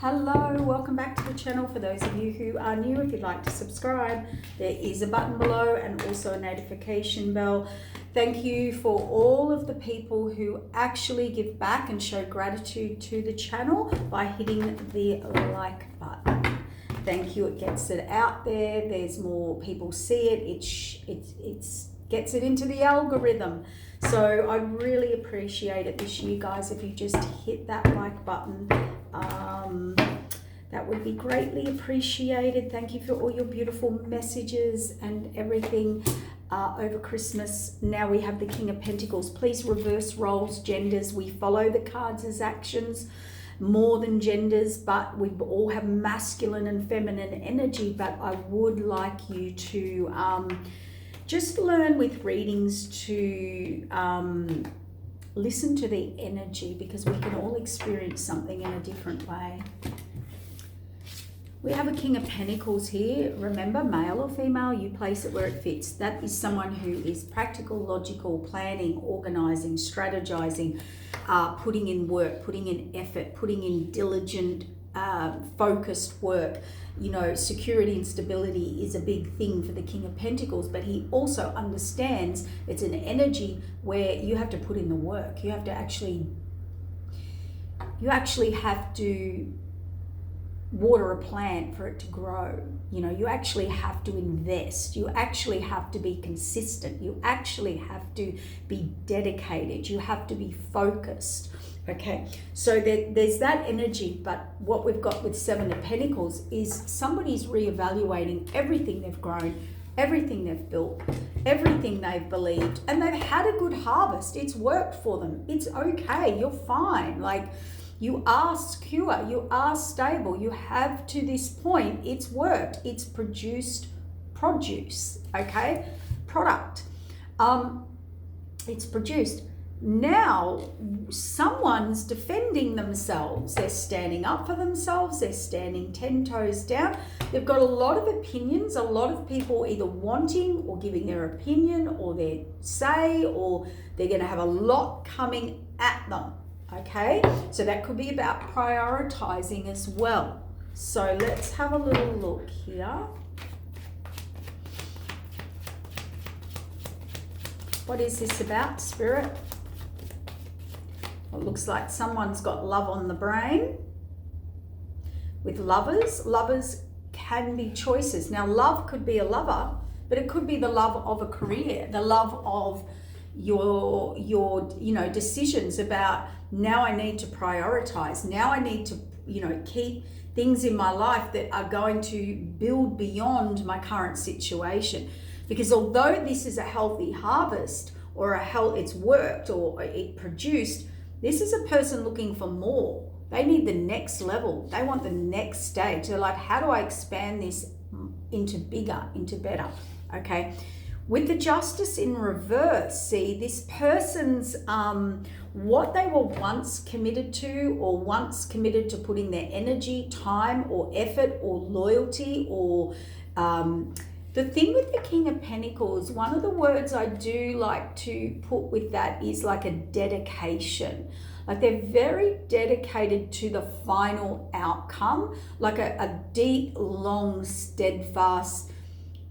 Hello, welcome back to the channel. For those of you who are new, if you'd like to subscribe, there is a button below and also a notification bell. Thank you for all of the people who actually give back and show gratitude to the channel by hitting the like button. Thank you. It gets it out there. There's more people see it. It gets it into the algorithm. So I really appreciate it this year, guys. If you just hit that like button, that would be greatly appreciated. Thank you for all your beautiful messages and everything over Christmas. Now we have the King of Pentacles. Please reverse roles, genders. We follow the cards as actions more than genders, but we all have masculine and feminine energy. But I would like you to just learn with readings to listen to the energy, because we can all experience something in a different way. We have a King of Pentacles here. Remember, male or female, you place it where it fits. That is someone who is practical, logical, planning, organizing, strategizing, putting in work, putting in effort, putting in diligent, focused work. You know, security and stability is a big thing for the King of Pentacles, but he also understands it's an energy where you have to put in the work. You actually have to water a plant for it to grow. You know, you actually have to invest. You actually have to be consistent. You actually have to be dedicated. You have to be focused. Okay, so there's that energy, but what we've got with Seven of Pentacles is somebody's reevaluating everything they've grown, everything they've built, everything they've believed, and they've had a good harvest. It's worked for them. It's okay. You're fine. Like, you are secure. You are stable. You have, to this point, it's worked. It's produced produce, okay? Product. It's produced. Now, someone's defending themselves. They're standing up for themselves. They're standing 10 toes down. They've got a lot of opinions. A lot of people either wanting or giving their opinion or their say, or they're going to have a lot coming at them. Okay, so that could be about prioritizing as well. So let's have a little look here. What is this about, Spirit? Well, it looks like someone's got love on the brain. With lovers, lovers can be choices. Now, love could be a lover, but it could be the love of a career, the love of your decisions about, now I need to prioritize. Now I need to, keep things in my life that are going to build beyond my current situation. Because although this is a healthy harvest, or it's worked or it produced, this is a person looking for more. They need the next level. They want the next stage. They're like, how do I expand this into bigger, into better? Okay. With the Justice in reverse, see, this person's, what they were once committed to, or once committed to putting their energy, time, or effort, or loyalty, or the thing with the King of Pentacles, one of the words I do like to put with that is like a dedication. Like, they're very dedicated to the final outcome, like a deep, long, steadfast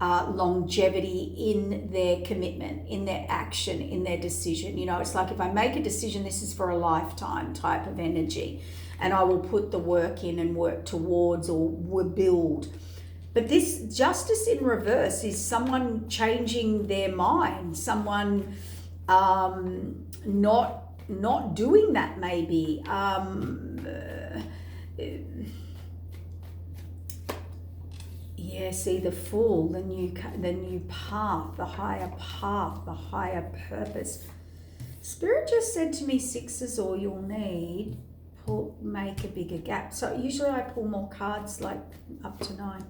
longevity in their commitment, in their action, in their decision. It's like, if I make a decision, this is for a lifetime type of energy, and I will put the work in and work towards or build. But this Justice in reverse is someone changing their mind, someone not doing that maybe. Yeah, see, the Fool, the new path, the higher purpose. Spirit just said to me, 6 is all you'll need. Make a bigger gap. So usually I pull more cards, like up to 9.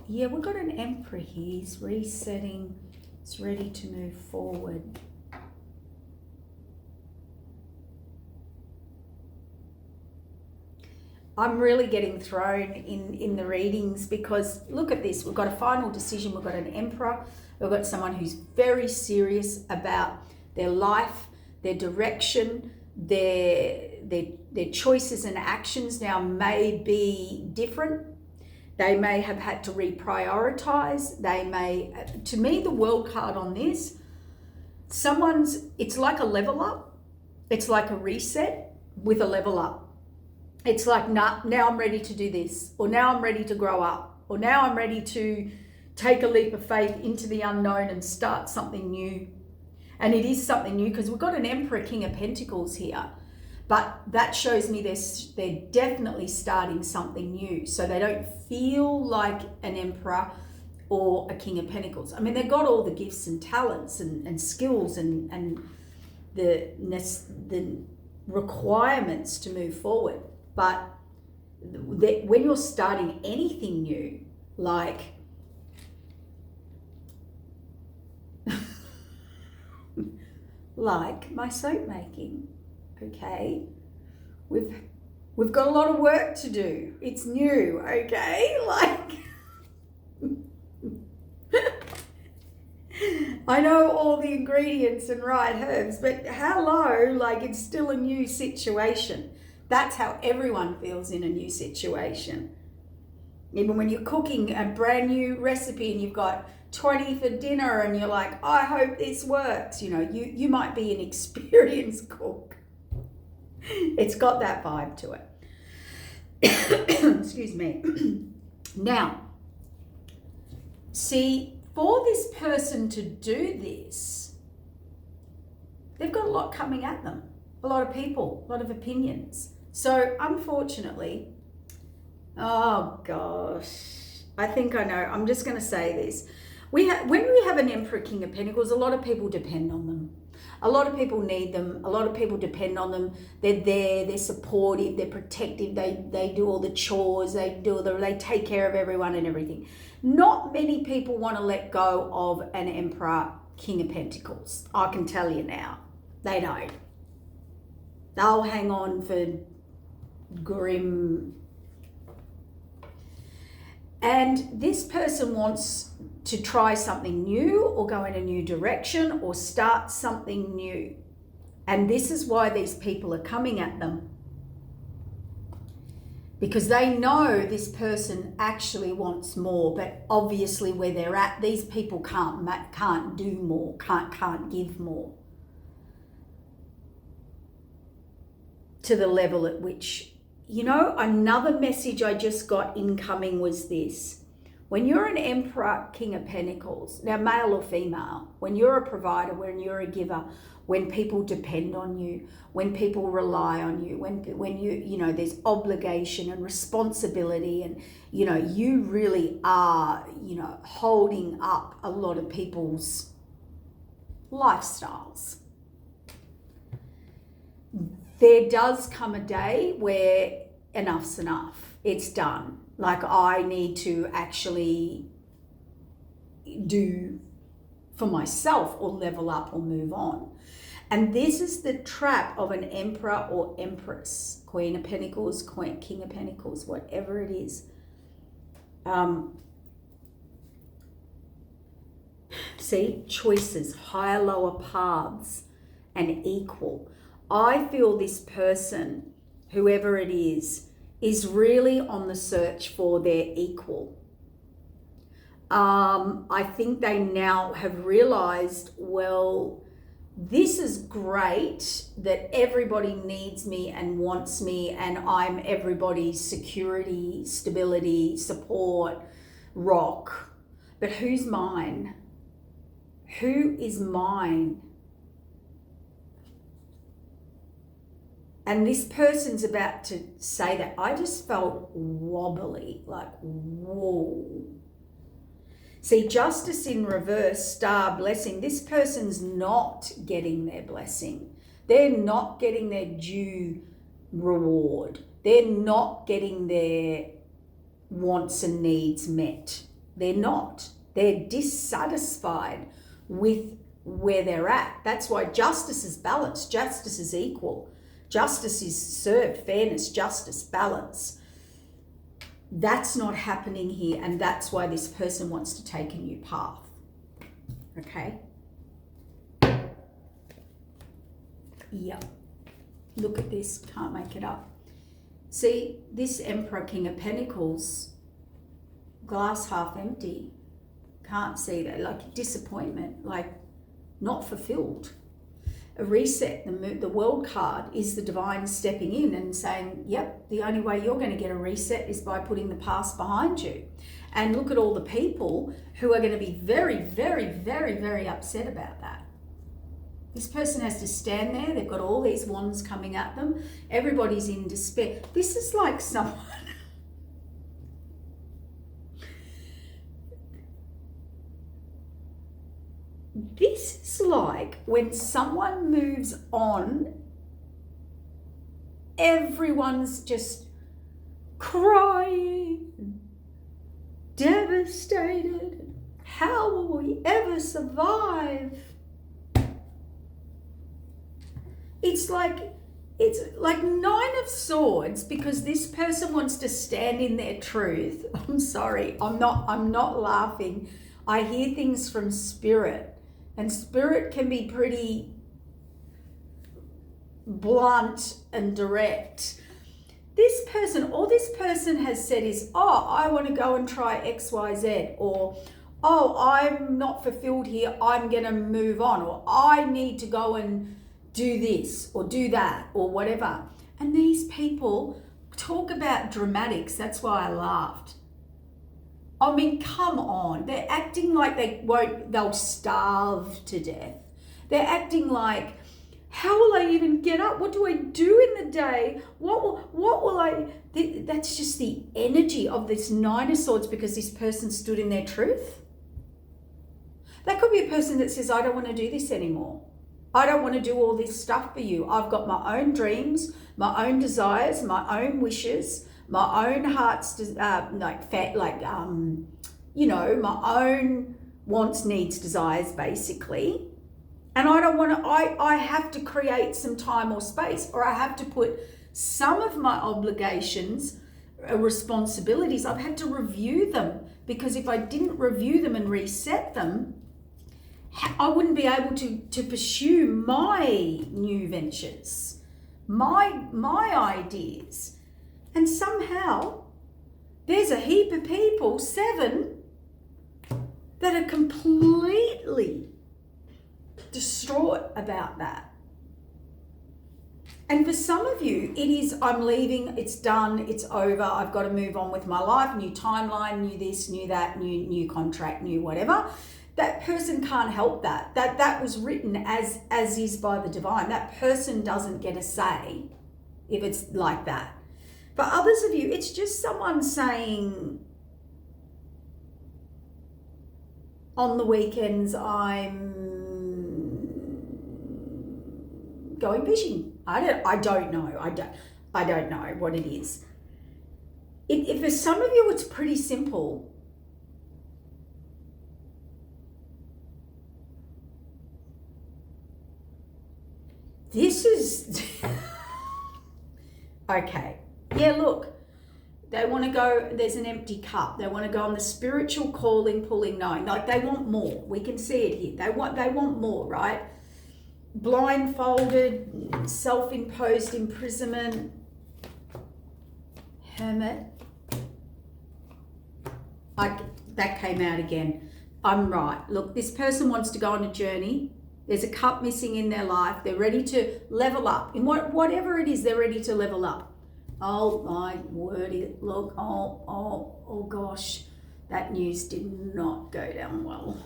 Yeah, we've got an Emperor here. He's resetting. He's ready to move forward. I'm really getting thrown in the readings, because look at this. We've got a final decision. We've got an Emperor. We've got someone who's very serious about their life, their direction, their their choices and actions now may be different. They may have had to reprioritize. They may, to me, the world card on this, it's like a level up. It's like a reset with a level up. It's like, nah, now I'm ready to do this, or now I'm ready to grow up, or now I'm ready to take a leap of faith into the unknown and start something new. And it is something new because we've got an Emperor, King of Pentacles here. But that shows me they're definitely starting something new. So they don't feel like an Emperor or a King of Pentacles. I mean, they've got all the gifts and talents and skills and the requirements to move forward. But when you're starting anything new, like my soap making, okay, we've got a lot of work to do. It's new, okay, like I know all the ingredients and right herbs, but hello, like it's still a new situation. That's how everyone feels in a new situation. Even when you're cooking a brand new recipe and you've got 20 for dinner and you're like, I hope this works. You know, you might be an experienced cook. It's got that vibe to it. Excuse me. Now, see, for this person to do this, they've got a lot coming at them. A lot of people, a lot of opinions. So unfortunately, oh gosh, I think I know. I'm just going to say this. When we have an Emperor, King of Pentacles, a lot of people depend on them. A lot of people need them. A lot of people depend on them. They're there. They're supportive. They're protective. They do all the chores. They take care of everyone and everything. Not many people want to let go of an Emperor, King of Pentacles. I can tell you now. They don't. They'll hang on for grim. And this person wants to try something new or go in a new direction or start something new. And this is why these people are coming at them. Because they know this person actually wants more, but obviously where they're at, these people can't do more, can't give more. To the level at which, another message I just got incoming was this. When you're an Emperor, King of Pentacles, now male or female, when you're a provider, when you're a giver, when people depend on you, when people rely on you, when you there's obligation and responsibility and, you really are, holding up a lot of people's lifestyles. There does come a day where enough's enough. It's done. Like I need to actually do for myself or level up or move on. And this is the trap of an Emperor or Empress, Queen of Pentacles, King of Pentacles, whatever it is. See, choices, higher, lower paths, and equal. I feel this person, whoever it is really on the search for their equal. I think they now have realized, well, this is great that everybody needs me and wants me and I'm everybody's security, stability, support, rock. But who's mine? Who is mine? And this person's about to say that. I just felt wobbly, like, whoa. See, justice in reverse, star blessing. This person's not getting their blessing. They're not getting their due reward. They're not getting their wants and needs met. They're not. They're dissatisfied with where they're at. That's why justice is balanced. Justice is equal. Justice is served, fairness, justice, balance. That's not happening here, and that's why this person wants to take a new path. Okay? Yeah. Look at this, can't make it up. See, this Emperor, King of Pentacles, glass half empty. Can't see that, like disappointment, like not fulfilled. A reset, the world card is the divine stepping in and saying, yep, the only way you're going to get a reset is by putting the past behind you. And look at all the people who are going to be very, very, very, very upset about that. This person has to stand there. They've got all these wands coming at them. Everybody's in despair. This is like someone... This is like when someone moves on, everyone's just crying, devastated. How will we ever survive? It's like Nine of Swords, because this person wants to stand in their truth. I'm sorry, I'm not laughing. I hear things from spirit. And spirit can be pretty blunt and direct. This person, all this person has said is, oh, I want to go and try X, Y, Z, or, oh, I'm not fulfilled here, I'm going to move on, or I need to go and do this or do that or whatever. And these people talk about dramatics. That's why I laughed. I mean, come on. They're acting like they'll starve to death. They're acting like, how will I even get up? What do I do in the day? What will I... That's just the energy of this Nine of Swords, because this person stood in their truth. That could be a person that says, I don't want to do this anymore. I don't want to do all this stuff for you. I've got my own dreams, my own desires, my own wishes, my own heart's my own wants, needs, desires, basically. And I don't want to, I have to create some time or space, or I have to put some of my obligations, responsibilities, I've had to review them, because if I didn't review them and reset them, I wouldn't be able to pursue my new ventures, my ideas. And somehow there's a heap of people, 7, that are completely distraught about that. And for some of you, it is, I'm leaving, it's done, it's over, I've got to move on with my life, new timeline, new this, new that, new contract, new whatever. That person can't help that. That was written as is by the divine. That person doesn't get a say if it's like that. For others of you, it's just someone saying, on the weekends, I'm going fishing. I don't know. I don't know what it is. If for some of you, it's pretty simple. This is okay. Yeah, look, they want to go, there's an empty cup. They want to go on the spiritual calling, pulling, knowing. Like, they want more. We can see it here. They want more, right? Blindfolded, self-imposed imprisonment, hermit. That came out again. I'm right. Look, this person wants to go on a journey. There's a cup missing in their life. They're ready to level up. In whatever it is, they're ready to level up. Oh my wordy, look, oh gosh, that news did not go down well.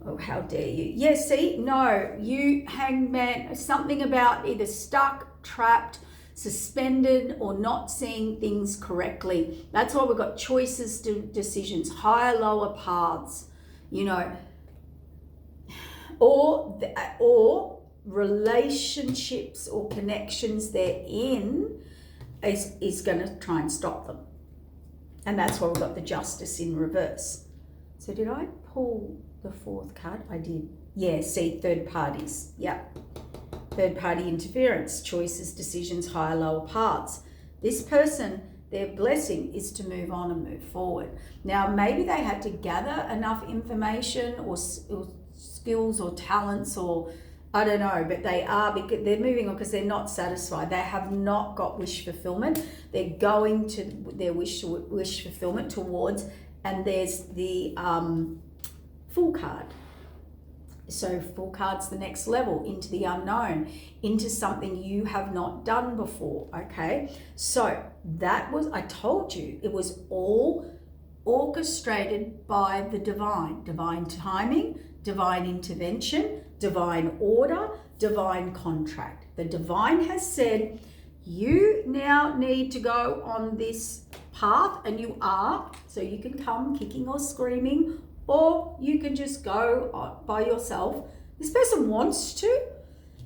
Oh, how dare you. Yeah, see, no, you hangman, something about either stuck, trapped, suspended, or not seeing things correctly. That's why we've got choices, decisions, higher, lower paths, you know, or relationships or connections they're in is going to try and stop them. And that's why we've got the Justice in reverse. So did I pull the 4th card? I did. Yeah, see, third parties. Yep. Third party interference, choices, decisions, higher, lower paths. This person, their blessing is to move on and move forward. Now, maybe they had to gather enough information or skills or talents or I don't know, but they are, because they're moving on because they're not satisfied. They have not got wish fulfillment. They're going to their wish fulfillment towards, and there's the Fool card. So Fool card's the next level, into the unknown, into something you have not done before, okay? So that was, I told you, it was all orchestrated by the divine timing, divine intervention, divine order, divine contract. The divine has said, you now need to go on this path, and you are, so you can come kicking or screaming, or you can just go by yourself. This person wants to,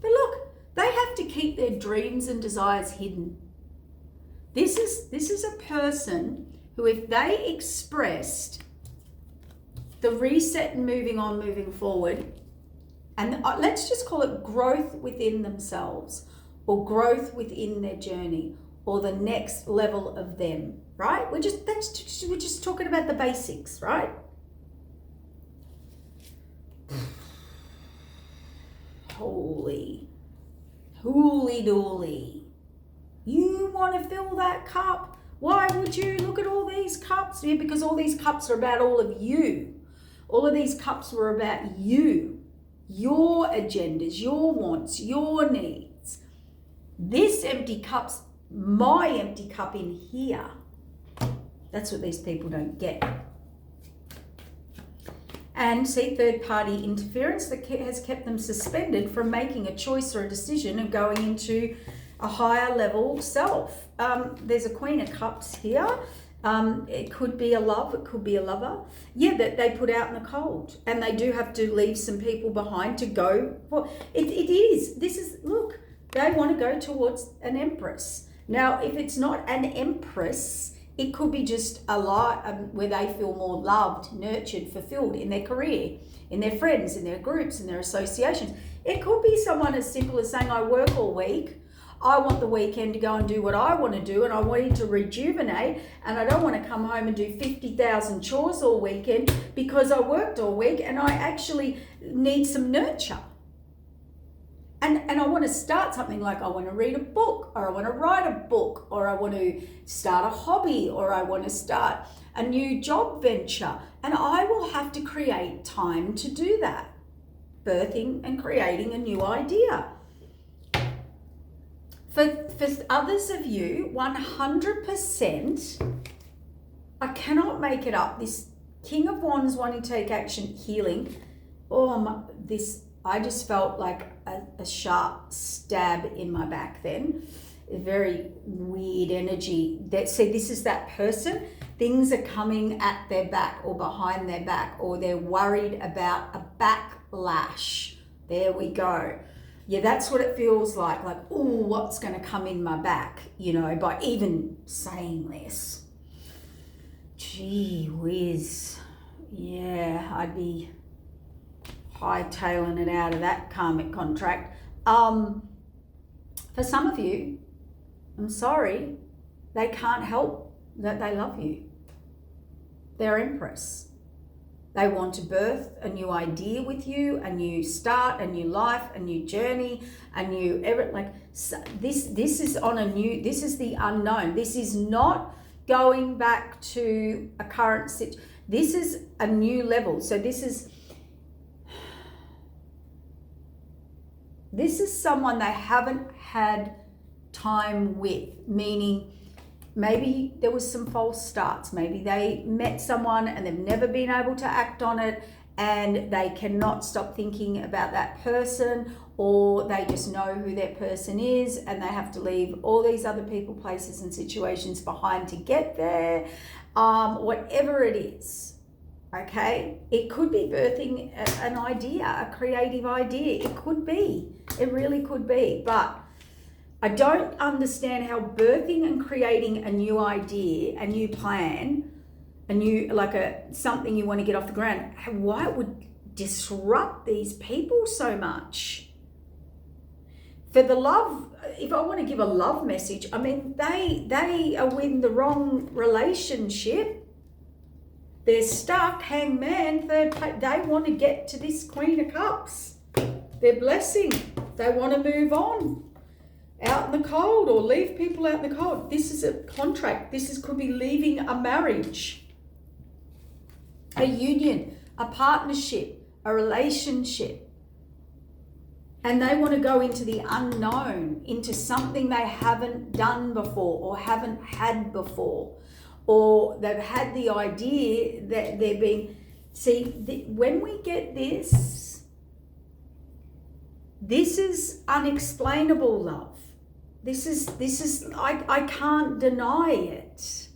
but look, they have to keep their dreams and desires hidden. This is a person who, if they expressed the reset and moving on, moving forward, and let's just call it growth within themselves, or growth within their journey, or the next level of them, right? We're just talking about the basics, right? Holy dooly. You want to fill that cup? Why would you? Look at all these cups. Yeah, because all these cups are about all of you. All of these cups were about you, your agendas, your wants, your needs. This empty cup's my empty cup in here. That's what these people don't get. And see, third-party interference that has kept them suspended from making a choice or a decision and going into a higher level self. There's a Queen of Cups here. It could be a love, it could be a lover. Yeah, that they put out in the cold, and they do have to leave some people behind to go. Well, it is. This is, look, they want to go towards an Empress. Now, if it's not an Empress, it could be just a life where they feel more loved, nurtured, fulfilled in their career, in their friends, in their groups, in their associations. It could be someone as simple as saying, I work all week. I want the weekend to go and do what I want to do, and I want to rejuvenate, and I don't want to come home and do 50,000 chores all weekend because I worked all week and I actually need some nurture. And I want to start something, like I want to read a book, or I want to write a book, or I want to start a hobby, or I want to start a new job venture. And I will have to create time to do that. Birthing and creating a new idea. For others of you, 100%, I cannot make it up. This King of Wands wanting to take action, healing. I just felt like a sharp stab in my back then. A very weird energy. This is that person. Things are coming at their back or behind their back, or they're worried about a backlash. There we go. Yeah, that's what it feels like. Like, oh, what's going to come in my back, by even saying this. Gee whiz. Yeah, I'd be hightailing it out of that karmic contract. For some of you, I'm sorry, they can't help that they love you. They're Empress. They want to birth a new idea with you, a new start, a new life, a new journey, this is on a new, this is the unknown. This is not going back to a current situation. This is a new level. So this is someone they haven't had time with, meaning maybe there was some false starts. Maybe they met someone and they've never been able to act on it, and they cannot stop thinking about that person, or they just know who that person is and they have to leave all these other people, places and situations behind to get there. Whatever it is. Okay, it could be birthing an idea, a creative idea. It could be. It really could be. But I don't understand how birthing and creating a new idea, a new plan, something you want to get off the ground, why it would disrupt these people so much. For the love, if I want to give a love message, I mean, they are in the wrong relationship. They're stuck, hangman, they want to get to this Queen of Cups. They're blessing. They want to move on out in the cold or leave people out in the cold. This is a contract. Could be leaving a marriage, a union, a partnership, a relationship. And they want to go into the unknown, into something they haven't done before or haven't had before. Or they've had the idea that they're being... See, when we get this is unexplainable love. This is I can't deny it.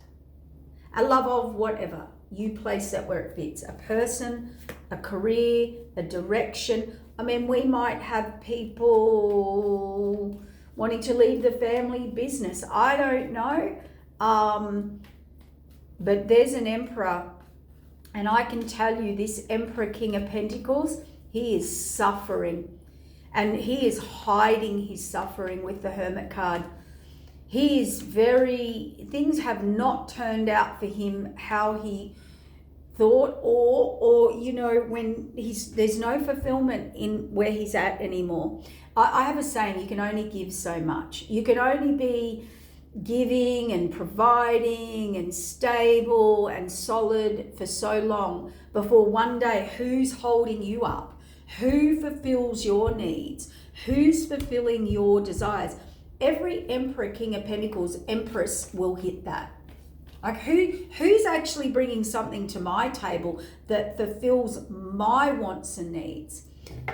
A love of whatever. You place it where it fits. A person, a career, a direction. I mean, we might have people wanting to leave the family business. I don't know. But there's an emperor, and I can tell you this Emperor King of Pentacles, he is suffering. And he is hiding his suffering with the Hermit card. He is things have not turned out for him how he thought, or when there's no fulfillment in where he's at anymore. I have a saying, you can only give so much. You can only be giving and providing and stable and solid for so long before one day who's holding you up? Who fulfills your needs? Who's fulfilling your desires? Every Emperor, King of Pentacles, Empress will hit that. Like who's actually bringing something to my table that fulfills my wants and needs?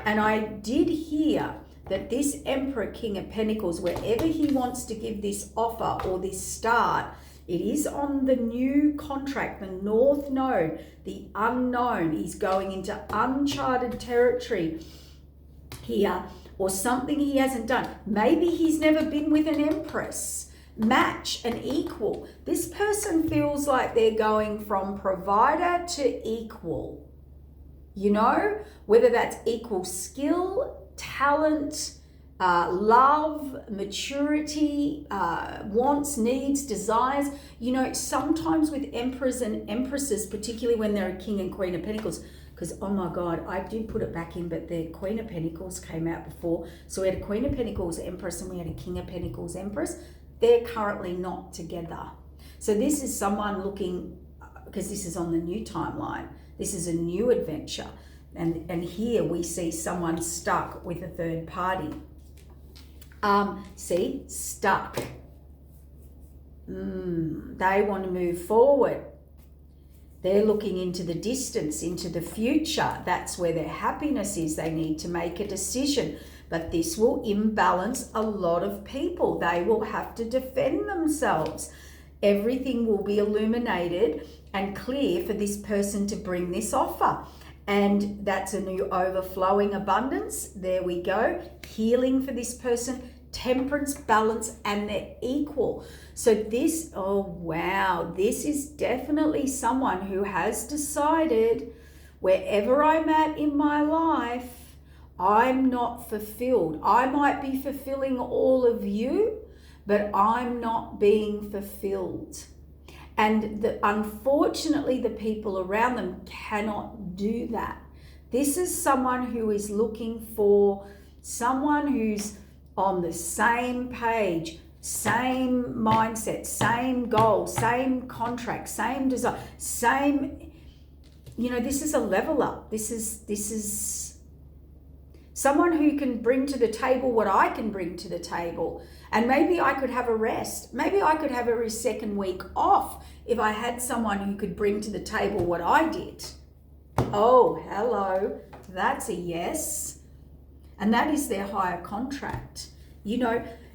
And I did hear that this Emperor, King of Pentacles, wherever he wants to give this offer or this start, it is on the new contract, the North Node, the unknown. He's going into uncharted territory here, or something he hasn't done. Maybe he's never been with an Empress. Match, an equal. This person feels like they're going from provider to equal. Whether that's equal skill, talent, love, maturity, wants, needs, desires. Sometimes with emperors and empresses, particularly when they're a king and queen of pentacles, because, oh my God, I did put it back in, but the queen of pentacles came out before. So we had a queen of pentacles empress and we had a king of pentacles empress. They're currently not together. So this is someone looking, because this is on the new timeline, this is a new adventure. And here we see someone stuck with a third party. Stuck. They want to move forward. They're looking into the distance, into the future. That's where their happiness is. They need to make a decision. But this will imbalance a lot of people. They will have to defend themselves. Everything will be illuminated and clear for this person to bring this offer. And that's a new overflowing abundance. There we go. Healing for this person, temperance, balance, and they're equal. So this, oh wow, this is definitely someone who has decided wherever I'm at in my life, I'm not fulfilled. I might be fulfilling all of you, but I'm not being fulfilled. And unfortunately, the people around them cannot do that. This is someone who is looking for someone who's on the same page, same mindset, same goal, same contract, same desire, same, this is a level up. This is someone who can bring to the table what I can bring to the table. And maybe I could have a rest. Maybe I could have every second week off if I had someone who could bring to the table what I did. Oh, hello. That's a yes. And that is their higher contract.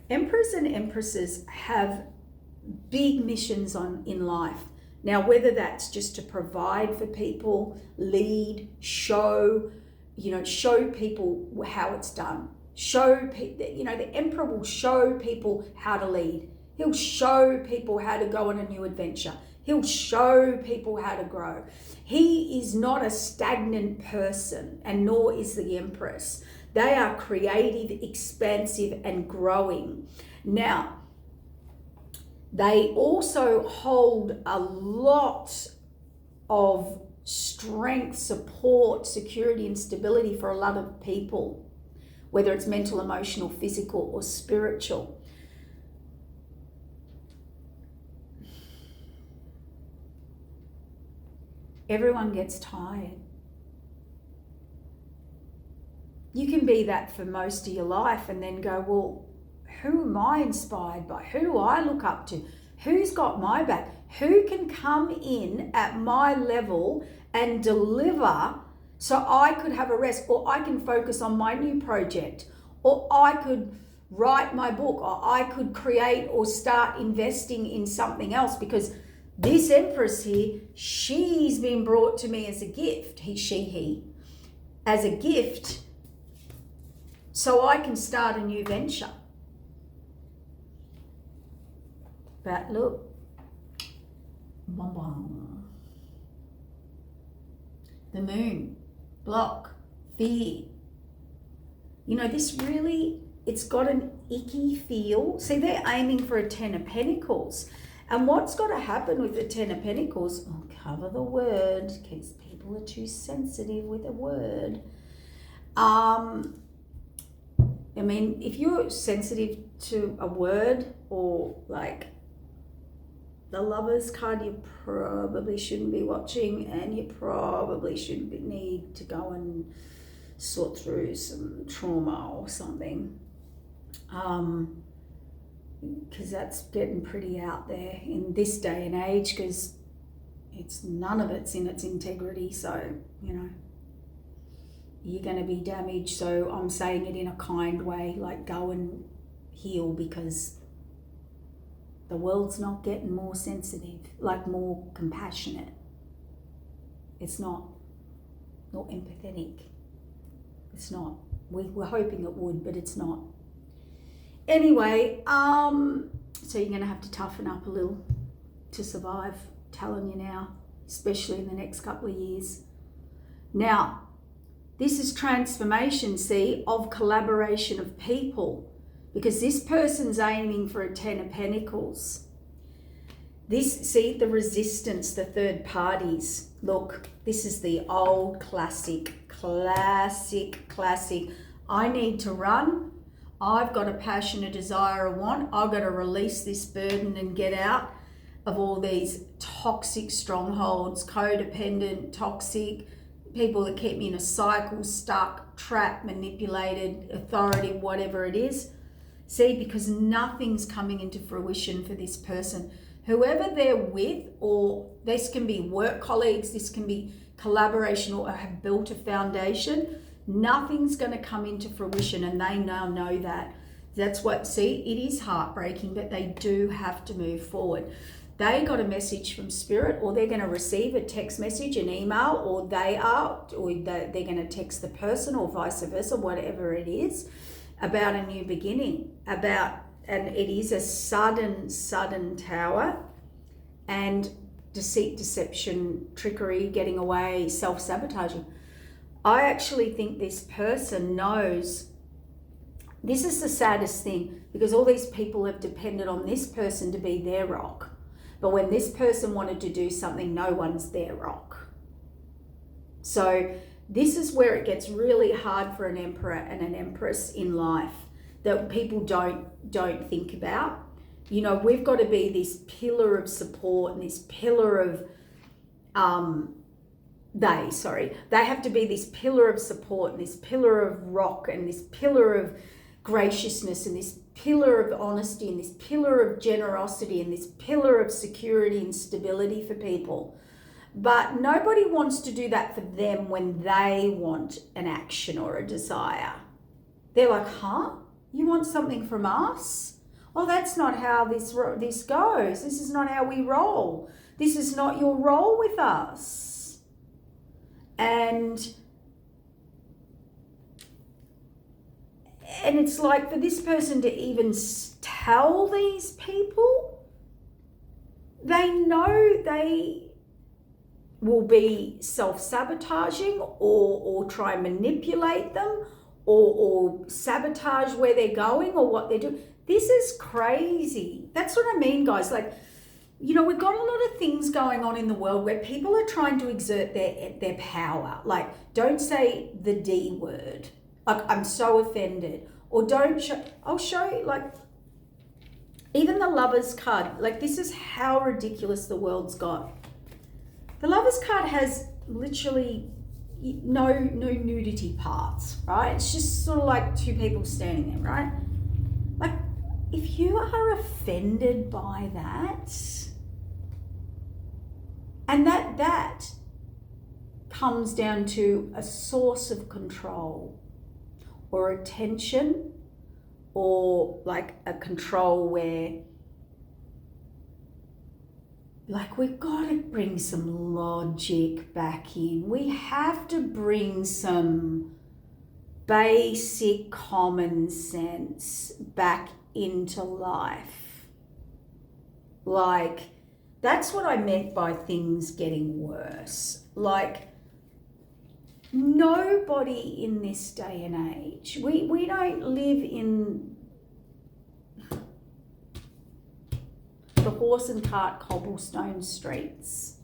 Emperors and empresses have big missions in life. Now, whether that's just to provide for people, lead, show people how it's done. Show people, the emperor will show people how to lead. He'll show people how to go on a new adventure. He'll show people how to grow. He is not a stagnant person, and nor is the empress. They are creative, expansive, and growing. Now, they also hold a lot of strength, support, security, and stability for a lot of people. whether it's mental, emotional, physical, or spiritual. Everyone gets tired. You can be that for most of your life and then go, well, who am I inspired by? Who do I look up to? Who's got my back? Who can come in at my level and deliver so I could have a rest, or I can focus on my new project, or I could write my book, or I could create or start investing in something else, because this Empress here, she's been brought to me as a gift, he, as a gift, so I can start a new venture. But look, bum bum. The moon, block, fear. You know, this really, it's got an icky feel. See, they're aiming for a 10 of Pentacles. And what's got to happen with the 10 of Pentacles, I'll cover the word, because people are too sensitive with a word. I mean, if you're sensitive to a word, or like the Lovers card, you probably shouldn't be watching, and you probably need to go and sort through some trauma or something. Because that's getting pretty out there in this day and age, because none of it's in its integrity. So, you know, you're going to be damaged. So I'm saying it in a kind way, like go and heal, because the world's not getting more sensitive, like more compassionate. It's not empathetic. It's not. We're hoping it would, but it's not. Anyway, so you're going to have to toughen up a little to survive, telling you now, especially in the next couple of years. Now, this is transformation, see, of collaboration of people, because this person's aiming for a 10 of Pentacles. This, see, the resistance, the third parties. Look, this is the old classic. I need to run. I've got a passion, a desire, a want. I've got to release this burden and get out of all these toxic strongholds, codependent, toxic, people that keep me in a cycle, stuck, trapped, manipulated, authoritative, whatever it is. See, because nothing's coming into fruition for this person. Whoever they're with, or this can be work colleagues, this can be collaboration, or have built a foundation, nothing's going to come into fruition, and they now know that. That's what, see, it is heartbreaking, but they do have to move forward. They got a message from Spirit, or they're going to receive a text message, an email, or they're going to text the person, or vice versa, whatever it is, about a new beginning, and it is a sudden tower, and deceit, deception, trickery, getting away, self-sabotaging. I actually think this person knows. This is the saddest thing, because all these people have depended on this person to be their rock. But when this person wanted to do something, no one's their rock. So this is where it gets really hard for an emperor and an empress in life, that people don't think about. You know, we've got to be this pillar of support, and this pillar of they have to be this pillar of support, and this pillar of rock, and this pillar of graciousness, and this pillar of honesty, and this pillar of generosity, and this pillar of security and stability for people. But nobody wants to do that for them when they want an action or a desire. They're like, huh? You want something from us? Oh, that's not how this goes. This is not how we roll. This is not your role with us. And it's like, for this person to even tell these people, they know they will be self-sabotaging, or try and manipulate them, or sabotage where they're going or what they're doing. This is crazy. That's what I mean, guys. Like, you know, we've got a lot of things going on in the world where people are trying to exert their power. Like, don't say the D word. Like, I'm so offended. Or don't show, I'll show you, like, even the Lovers card, like, this is how ridiculous the world's got. The Lovers card has literally no nudity parts, right? It's just sort of like two people standing there, right? Like, if you are offended by that, and that comes down to a source of control or attention, or like a control where, like, we've got to bring some logic back in. We have to bring some basic common sense back into life. Like, that's what I meant by things getting worse. Like, nobody in this day and age, we don't live in the horse and cart cobblestone streets.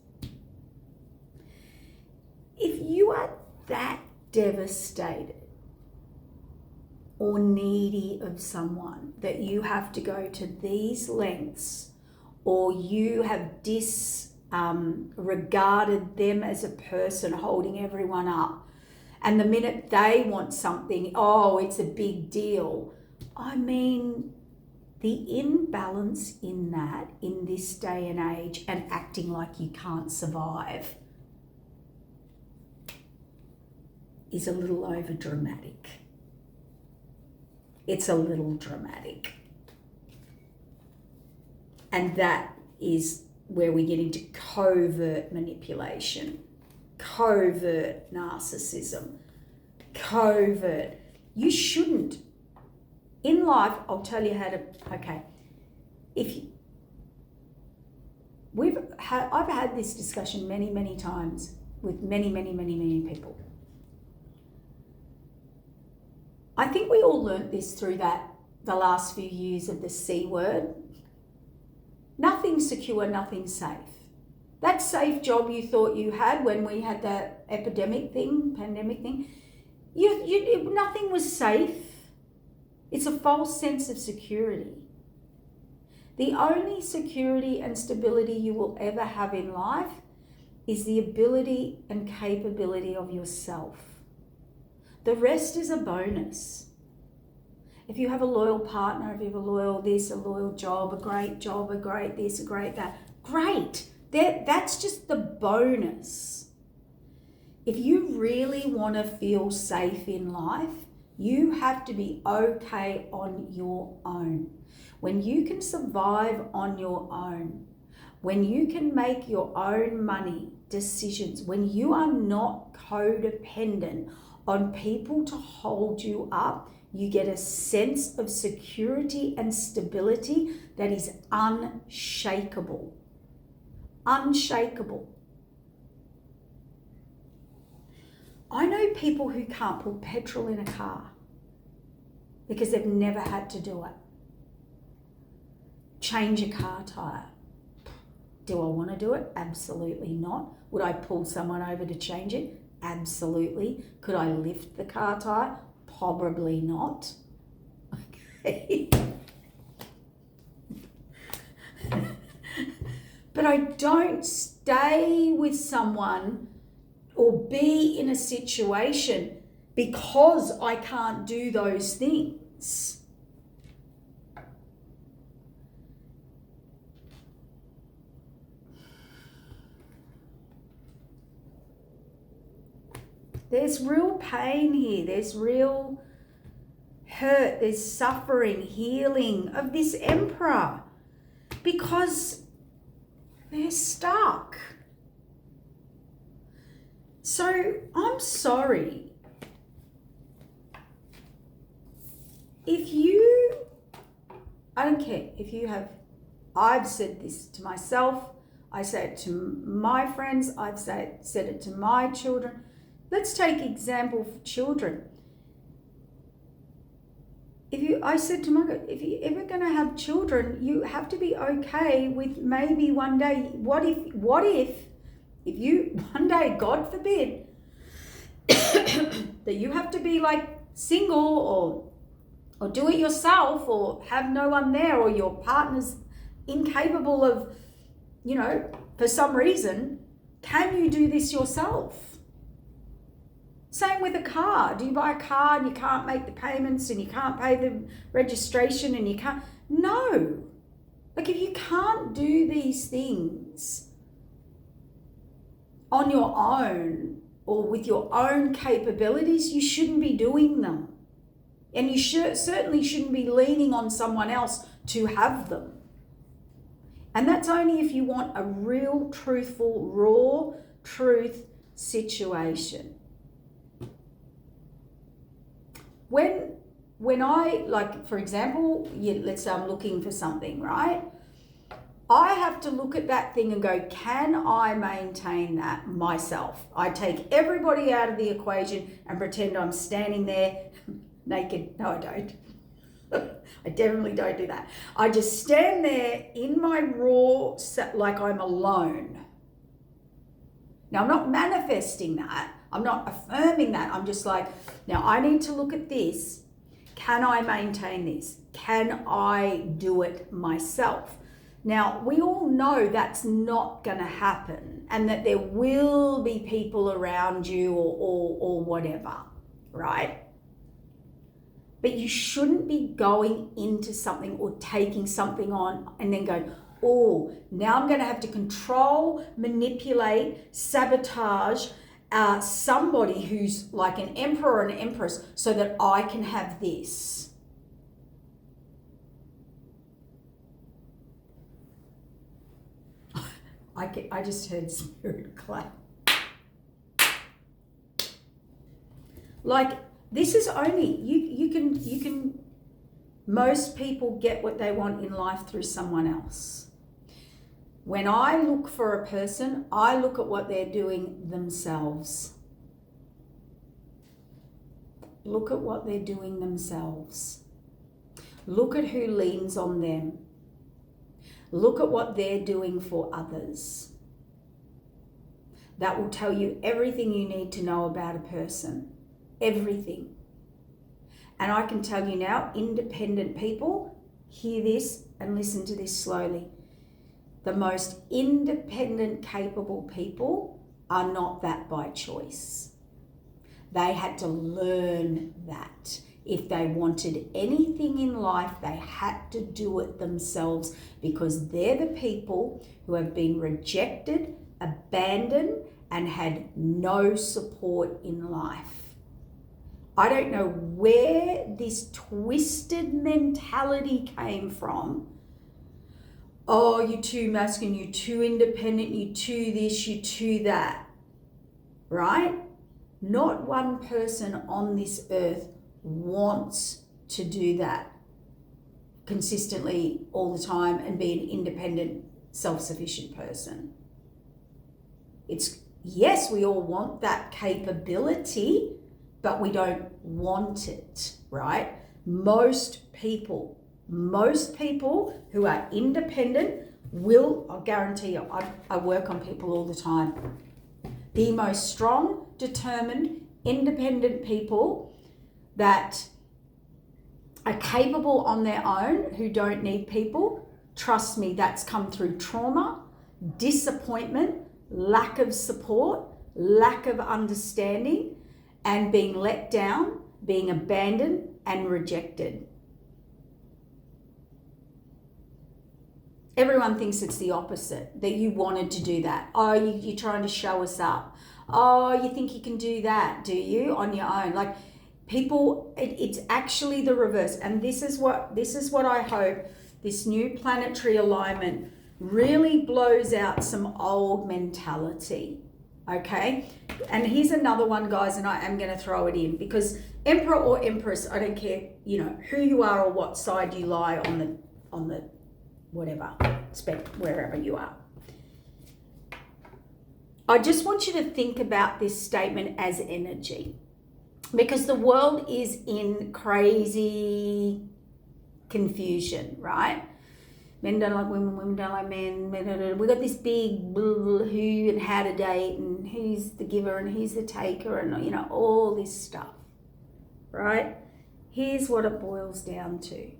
If you are that devastated or needy of someone that you have to go to these lengths, or you have disregarded them as a person holding everyone up, and the minute they want something, oh, it's a big deal. I mean, the imbalance in that, in this day and age, and acting like you can't survive, is a little over dramatic. It's a little dramatic. And that is where we get into covert manipulation, covert narcissism, covert. You shouldn't. In life, I'll tell you how to, okay, I've had this discussion many, many times with many, many, many, many people. I think we all learnt this through the last few years of the C word. Nothing's secure, nothing's safe. That safe job you thought you had when we had that pandemic thing, nothing was safe. It's a false sense of security. The only security and stability you will ever have in life is the ability and capability of yourself. The rest is a bonus. If you have a loyal partner, if you have a loyal this, a loyal job, a great this, a great that, great. That's just the bonus. If you really want to feel safe in life, you have to be okay on your own. When you can survive on your own, when you can make your own money decisions, when you are not codependent on people to hold you up, you get a sense of security and stability that is unshakable. Unshakable. I know people who can't put petrol in a car because they've never had to do it. Change a car tire. Do I want to do it? Absolutely not. Would I pull someone over to change it? Absolutely. Could I lift the car tire? Probably not. Okay. But I don't stay with someone or be in a situation because I can't do those things. There's real pain here. There's real hurt. There's suffering, healing of this emperor because they're stuck. So I'm sorry. I don't care if you have, I've said this to myself, I say it to my friends, I've said it to my children. Let's take example for children. I said to Margaret, if you're ever going to have children, you have to be okay with maybe one day, what if you, one day, God forbid, that you have to be like single or do it yourself or have no one there, or your partner's incapable of, for some reason, can you do this yourself? Same with a car. Do you buy a car and you can't make the payments and you can't pay the registration and you can't? No. Like, if you can't do these things on your own or with your own capabilities, you shouldn't be doing them. And you certainly shouldn't be leaning on someone else to have them. And that's only if you want a real, truthful, raw truth situation. When I, like, for example, let's say I'm looking for something, right? I have to look at that thing and go, can I maintain that myself? I take everybody out of the equation and pretend I'm standing there naked. No, I don't. I definitely don't do that. I just stand there in my raw, like I'm alone. Now, I'm not manifesting that. I'm not affirming that. I'm just like, now I need to look at this. Can I maintain this? Can I do it myself? Now, we all know that's not going to happen, and that there will be people around you or whatever, right? But you shouldn't be going into something or taking something on and then going, oh, now I'm going to have to control, manipulate, sabotage somebody who's like an emperor or an empress so that I can have this. I just heard spirit clap. Like, this is only, you can, most people get what they want in life through someone else. When I look for a person, I look at what they're doing themselves. Look at what they're doing themselves. Look at who leans on them. Look at what they're doing for others. That will tell you everything you need to know about a person. Everything. And I can tell you now, independent people, hear this and listen to this slowly. The most independent, capable people are not that by choice. They had to learn that. If they wanted anything in life, they had to do it themselves, because they're the people who have been rejected, abandoned, and had no support in life. I don't know where this twisted mentality came from. Oh, you're too masculine, you're too independent, you're too this, you're too that, right? Not one person on this earth wants to do that consistently all the time and be an independent, self-sufficient person. Yes, we all want that capability, but we don't want it, right? Most people who are independent will, I'll guarantee you, I work on people all the time. The most strong, determined, independent people that are capable on their own, who don't need people, trust me, that's come through trauma, disappointment, lack of support, lack of understanding, and being let down, being abandoned and rejected. Everyone thinks it's the opposite, that you wanted to do that. Oh, you're trying to show us up. Oh, you think you can do that, do you, on your own? Like, people, it's actually the reverse. And this is what I hope this new planetary alignment really blows out some old mentality, okay? And here's another one, guys, and I am going to throw it in, because Emperor or Empress, I don't care, who you are or what side you lie on the whatever, wherever you are. I just want you to think about this statement as energy, because the world is in crazy confusion, right? Men don't like women, women don't like men. We got this big who and how to date and who's the giver and who's the taker and all this stuff. right? Here's what it boils down to.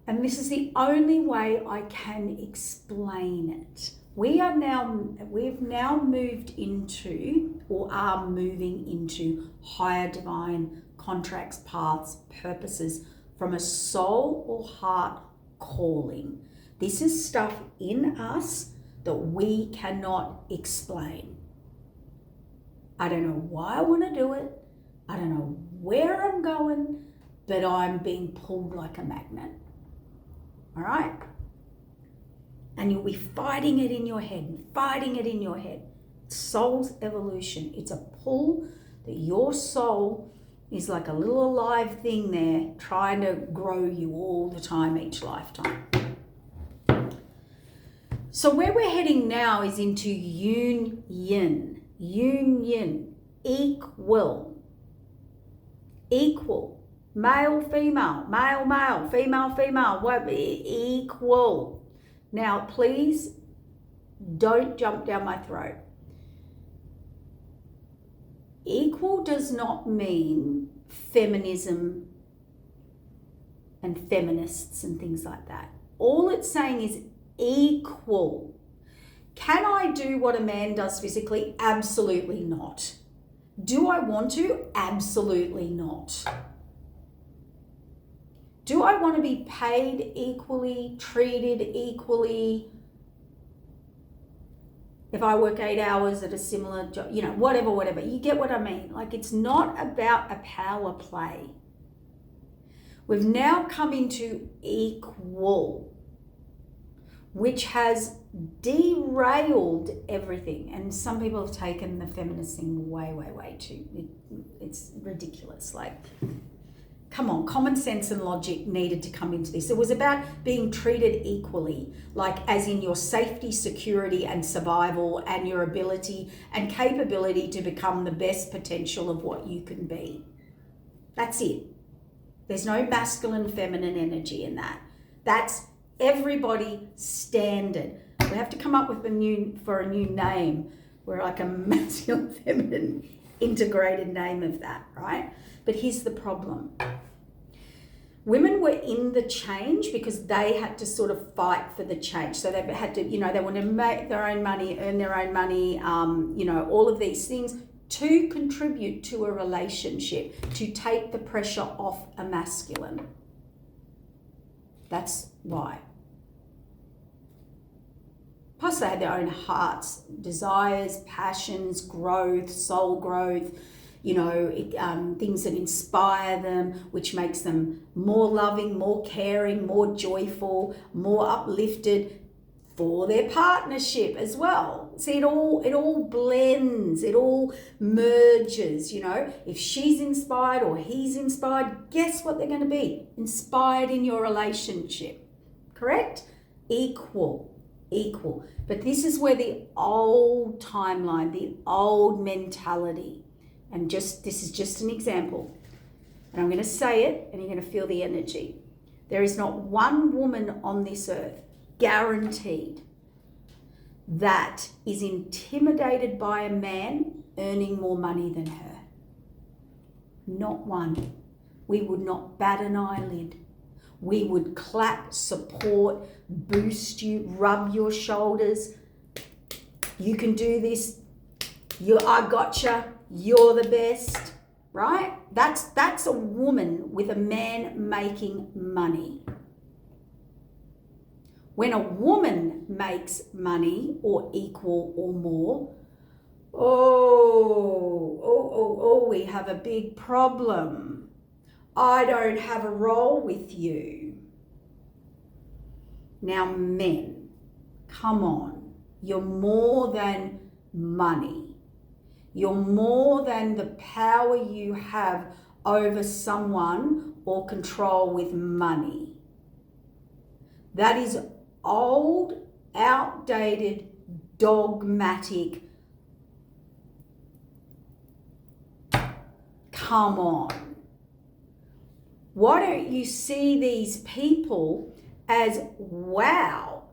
And this is the only way I can explain it. We've now moved into, or are moving into, higher divine contracts, paths, purposes from a soul or heart calling. This is stuff in us that we cannot explain. I don't know why I want to do it. I don't know where I'm going, but I'm being pulled like a magnet. All right? And you'll be fighting it in your head, fighting it in your head. Soul's evolution. It's a pull that your soul is like a little alive thing there trying to grow you all the time, each lifetime. So where we're heading now is into union. Union. Equal. Male, female, male, female, female, equal. Now, please don't jump down my throat. Equal does not mean feminism and feminists and things like that. All it's saying is equal. Can I do what a man does physically? Absolutely not. Do I want to? Absolutely not. Do I want to be paid equally, treated equally? If I work 8 hours at a similar job, whatever. You get what I mean? Like, it's not about a power play. We've now come into equal, which has derailed everything. And some people have taken the feminist thing way too. It's ridiculous. Like, come on, common sense and logic needed to come into this. It was about being treated equally, like as in your safety, security, and survival, and your ability and capability to become the best potential of what you can be. That's it. There's no masculine, feminine energy in that. That's everybody standard. We have to come up with a new name. We're like a masculine, feminine, integrated name of that, right? But here's the problem. Women were in the change because they had to sort of fight for the change. So they had to, they wanted to make their own money, earn their own money, all of these things to contribute to a relationship, to take the pressure off a masculine. That's why. Plus they had their own hearts, desires, passions, growth, soul growth, things that inspire them, which makes them more loving, more caring, more joyful, more uplifted for their partnership as well. See, it all blends, it all merges, If she's inspired or he's inspired, guess what they're going to be? Inspired in your relationship. Correct? Equal. But this is where the old timeline, the old mentality, and this is just an example, and I'm going to say it and you're going to feel the energy. There is not one woman on this earth, guaranteed, that is intimidated by a man earning more money than her. Not one. We would not bat an eyelid. We would clap, support, boost you, rub your shoulders. You can do this. I gotcha. You're the best, right? That's a woman with a man making money. When a woman makes money or equal or more, we have a big problem. I don't have a role with you. Now, men, come on. You're more than money. You're more than the power you have over someone or control with money. That is old, outdated, dogmatic. Come on. Why don't you see these people as, wow,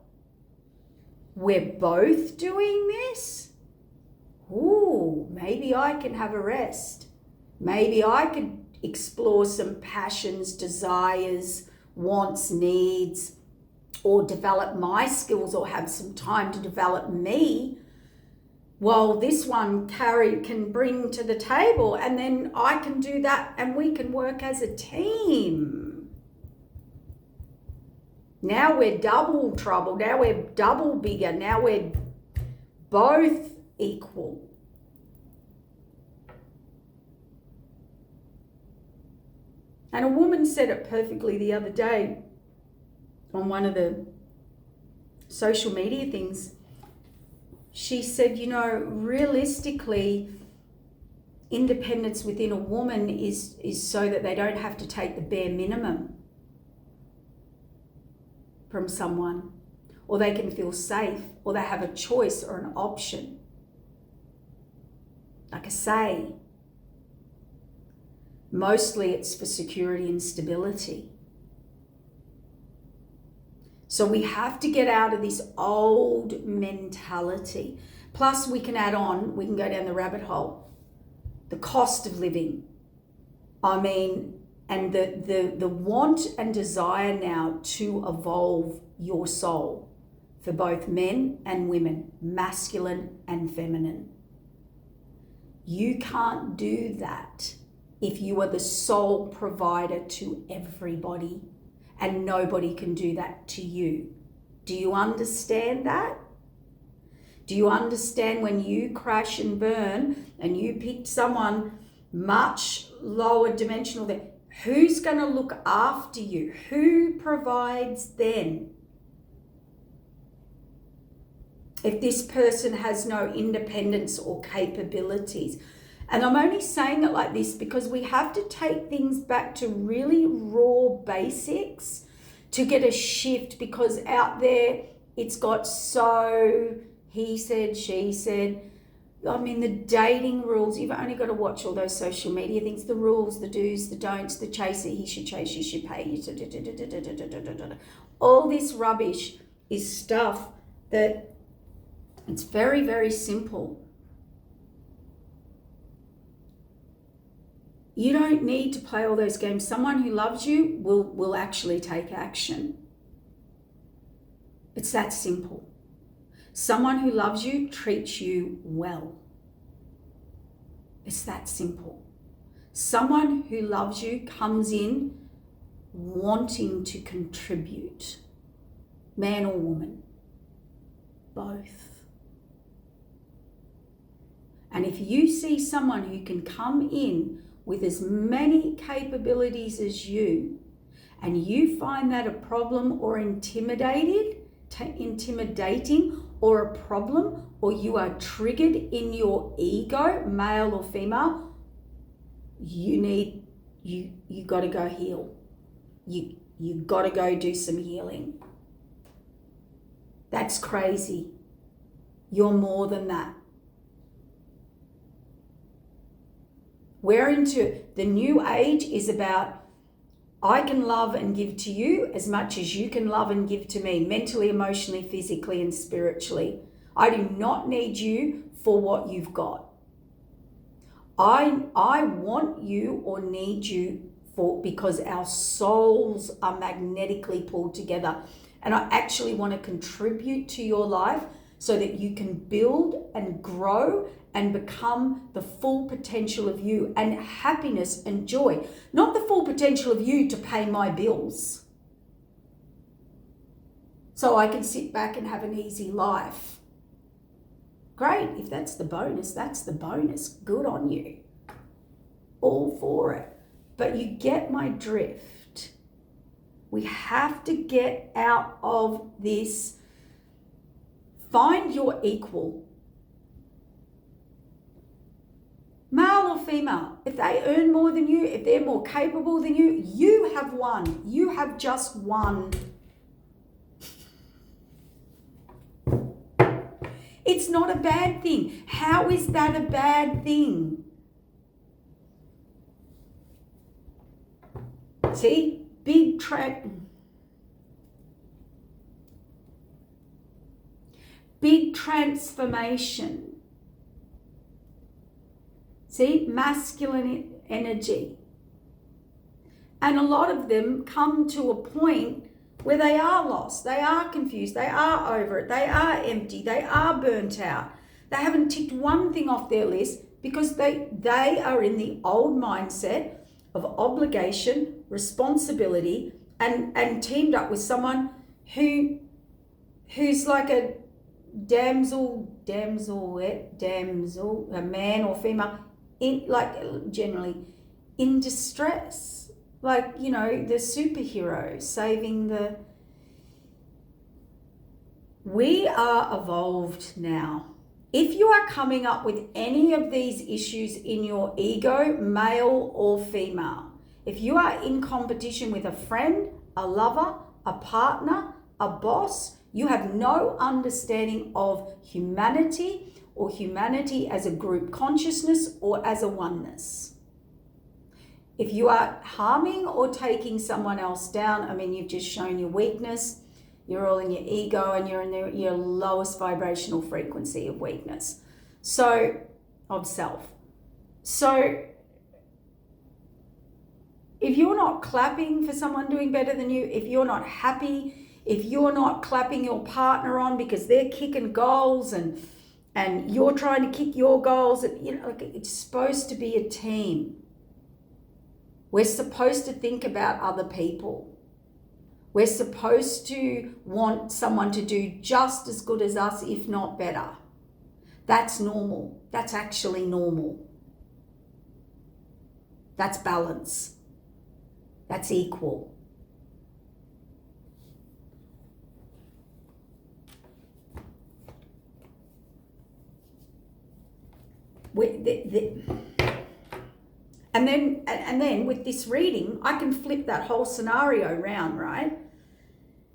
we're both doing this? ooh, maybe I can have a rest. Maybe I could explore some passions, desires, wants, needs, or develop my skills, or have some time to develop me, while this one can bring to the table, and then I can do that and we can work as a team. Now we're double trouble. Now we're double bigger. Now we're both equal. And a woman said it perfectly the other day on one of the social media things. She said, realistically, independence within a woman is so that they don't have to take the bare minimum from someone, or they can feel safe, or they have a choice or an option, like a say. Mostly it's for security and stability. So we have to get out of this old mentality. Plus we can add on, we can go down the rabbit hole. The cost of living. And the want and desire now to evolve your soul for both men and women, masculine and feminine. You can't do that if you are the sole provider to everybody. And nobody can do that to you. Do you understand that? Do you understand when you crash and burn and you picked someone much lower dimensional than, who's going to look after you? Who provides then? If this person has no independence or capabilities. And I'm only saying it like this because we have to take things back to really raw basics to get a shift, because out there it's got so he said, she said. I mean, the dating rules, you've only got to watch all those social media things, the rules, the do's, the don'ts, the chaser, he should chase, you should pay, all this rubbish is stuff that it's very, very simple. You don't need to play all those games. Someone who loves you will actually take action. It's that simple. Someone who loves you treats you well. It's that simple. Someone who loves you comes in wanting to contribute. Man or woman. Both. And if you see someone who can come in with as many capabilities as you, and you find that a problem or intimidating or a problem, or you are triggered in your ego, male or female, you got to go heal. You got to go do some healing. That's crazy. You're more than that. We're into the new age is about, I can love and give to you as much as you can love and give to me, mentally, emotionally, physically, and spiritually. I do not need you for what you've got. I want you or need you because our souls are magnetically pulled together. And I actually want to contribute to your life so that you can build and grow and become the full potential of you, and happiness and joy. Not the full potential of you to pay my bills, so I can sit back and have an easy life. Great, if that's the bonus, that's the bonus. Good on you. All for it. But you get my drift. We have to get out of this. Find your equal. Male or female, if they earn more than you, if they're more capable than you, you have won. You have just won. It's not a bad thing. How is that a bad thing? See, big transformation. See, masculine energy. And a lot of them come to a point where they are lost, they are confused, they are over it, they are empty, they are burnt out. They haven't ticked one thing off their list because they are in the old mindset of obligation, responsibility, and teamed up with someone who's like a damsel, a man or female, generally in distress. Like, you know, the superhero saving the... We are evolved now. If you are coming up with any of these issues in your ego, male or female, if you are in competition with a friend, a lover, a partner, a boss, you have no understanding of humanity or humanity as a group consciousness or as a oneness. If you are harming or taking someone else down, I mean, you've just shown your weakness. You're all in your ego and you're in your lowest vibrational frequency of weakness. So, of self. So, if you're not clapping for someone doing better than you, if you're not happy, if you're not clapping your partner on because they're kicking goals and you're trying to kick your goals, you know, like, it's supposed to be a team. We're supposed to think about other people. We're supposed to want someone to do just as good as us, if not better. That's normal. That's actually normal. That's balance. That's equal. And then with this reading, I can flip that whole scenario around, right?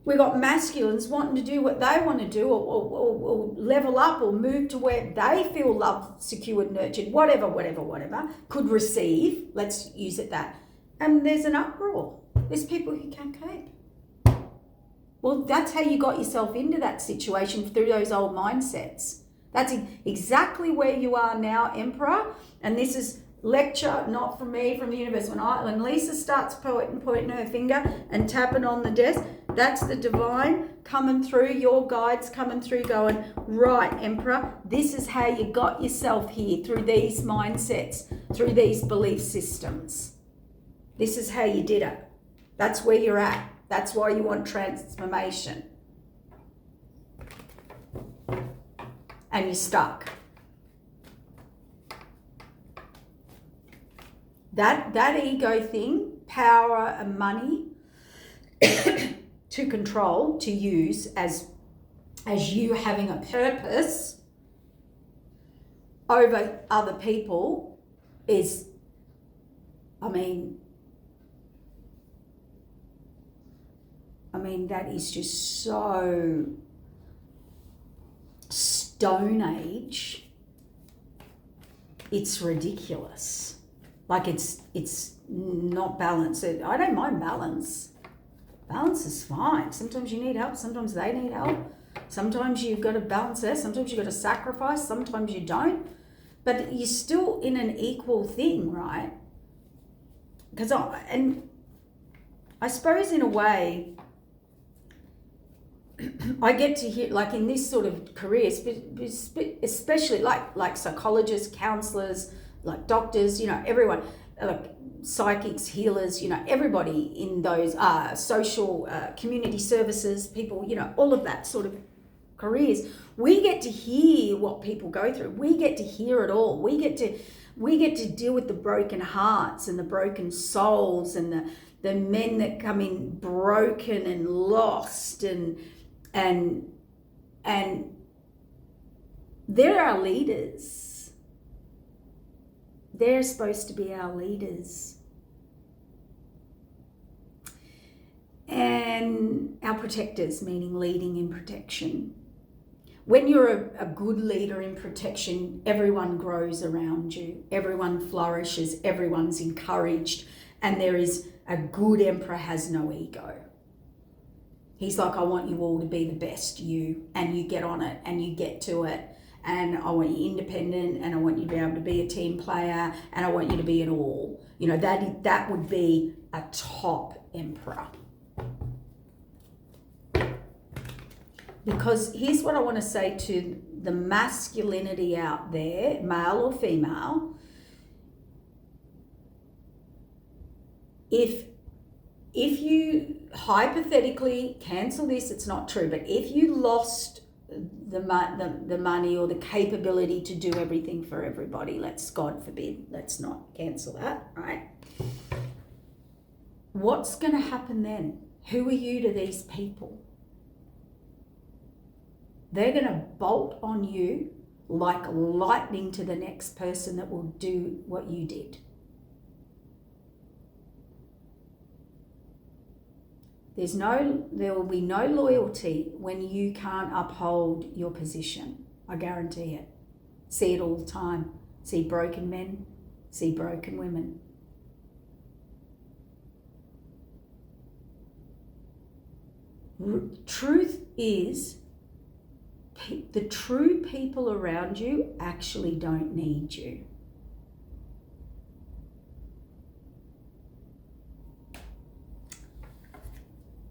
We've got masculines wanting to do what they want to do or level up or move to where they feel loved, secured, nurtured, whatever, could receive. Let's use it that. And there's an uproar. There's people who can't cope. Well, that's how you got yourself into that situation through those old mindsets. That's exactly where you are now, Emperor. And this is lecture, not from me, from the universe. When Lisa starts pointing her finger and tapping on the desk, that's the divine coming through, your guides coming through going, right, Emperor, this is how you got yourself here, through these mindsets, through these belief systems. This is how you did it. That's where you're at. That's why you want transformation. And you're stuck. That ego thing, power and money to control, to use as you having a purpose over other people is, I mean, that is just so Stone Age. It's ridiculous. Like it's not balanced. I don't mind balance. Balance is fine. Sometimes you need help. Sometimes they need help. Sometimes you've got to balance there. Sometimes you've got to sacrifice. Sometimes you don't. But you're still in an equal thing, right? And I suppose in a way, I get to hear, like in this sort of career, especially like psychologists, counselors, like doctors, you know, everyone, like psychics, healers, you know, everybody in those social community services, people, you know, all of that sort of careers. We get to hear what people go through. We get to hear it all. We get to deal with the broken hearts and the broken souls and the men that come in broken and lost and they're our leaders. They're supposed to be our leaders. And our protectors, meaning leading in protection. When you're a good leader in protection, everyone grows around you. Everyone flourishes. Everyone's encouraged. And there is a good emperor has no ego. He's like, I want you all to be the best you, and you get on it and you get to it and I want you independent, and I want you to be able to be a team player, and I want you to be it all. You know, that would be a top emperor. Because here's what I want to say to the masculinity out there, male or female. If you hypothetically, cancel this, it's not true, but if you lost the money or the capability to do everything for everybody, God forbid, let's not cancel that, right? What's going to happen then? Who are you to these people? They're going to bolt on you like lightning to the next person that will do what you did. There will be no loyalty when you can't uphold your position. I guarantee it. See it all the time. See broken men, see broken women. Truth is, the true people around you actually don't need you.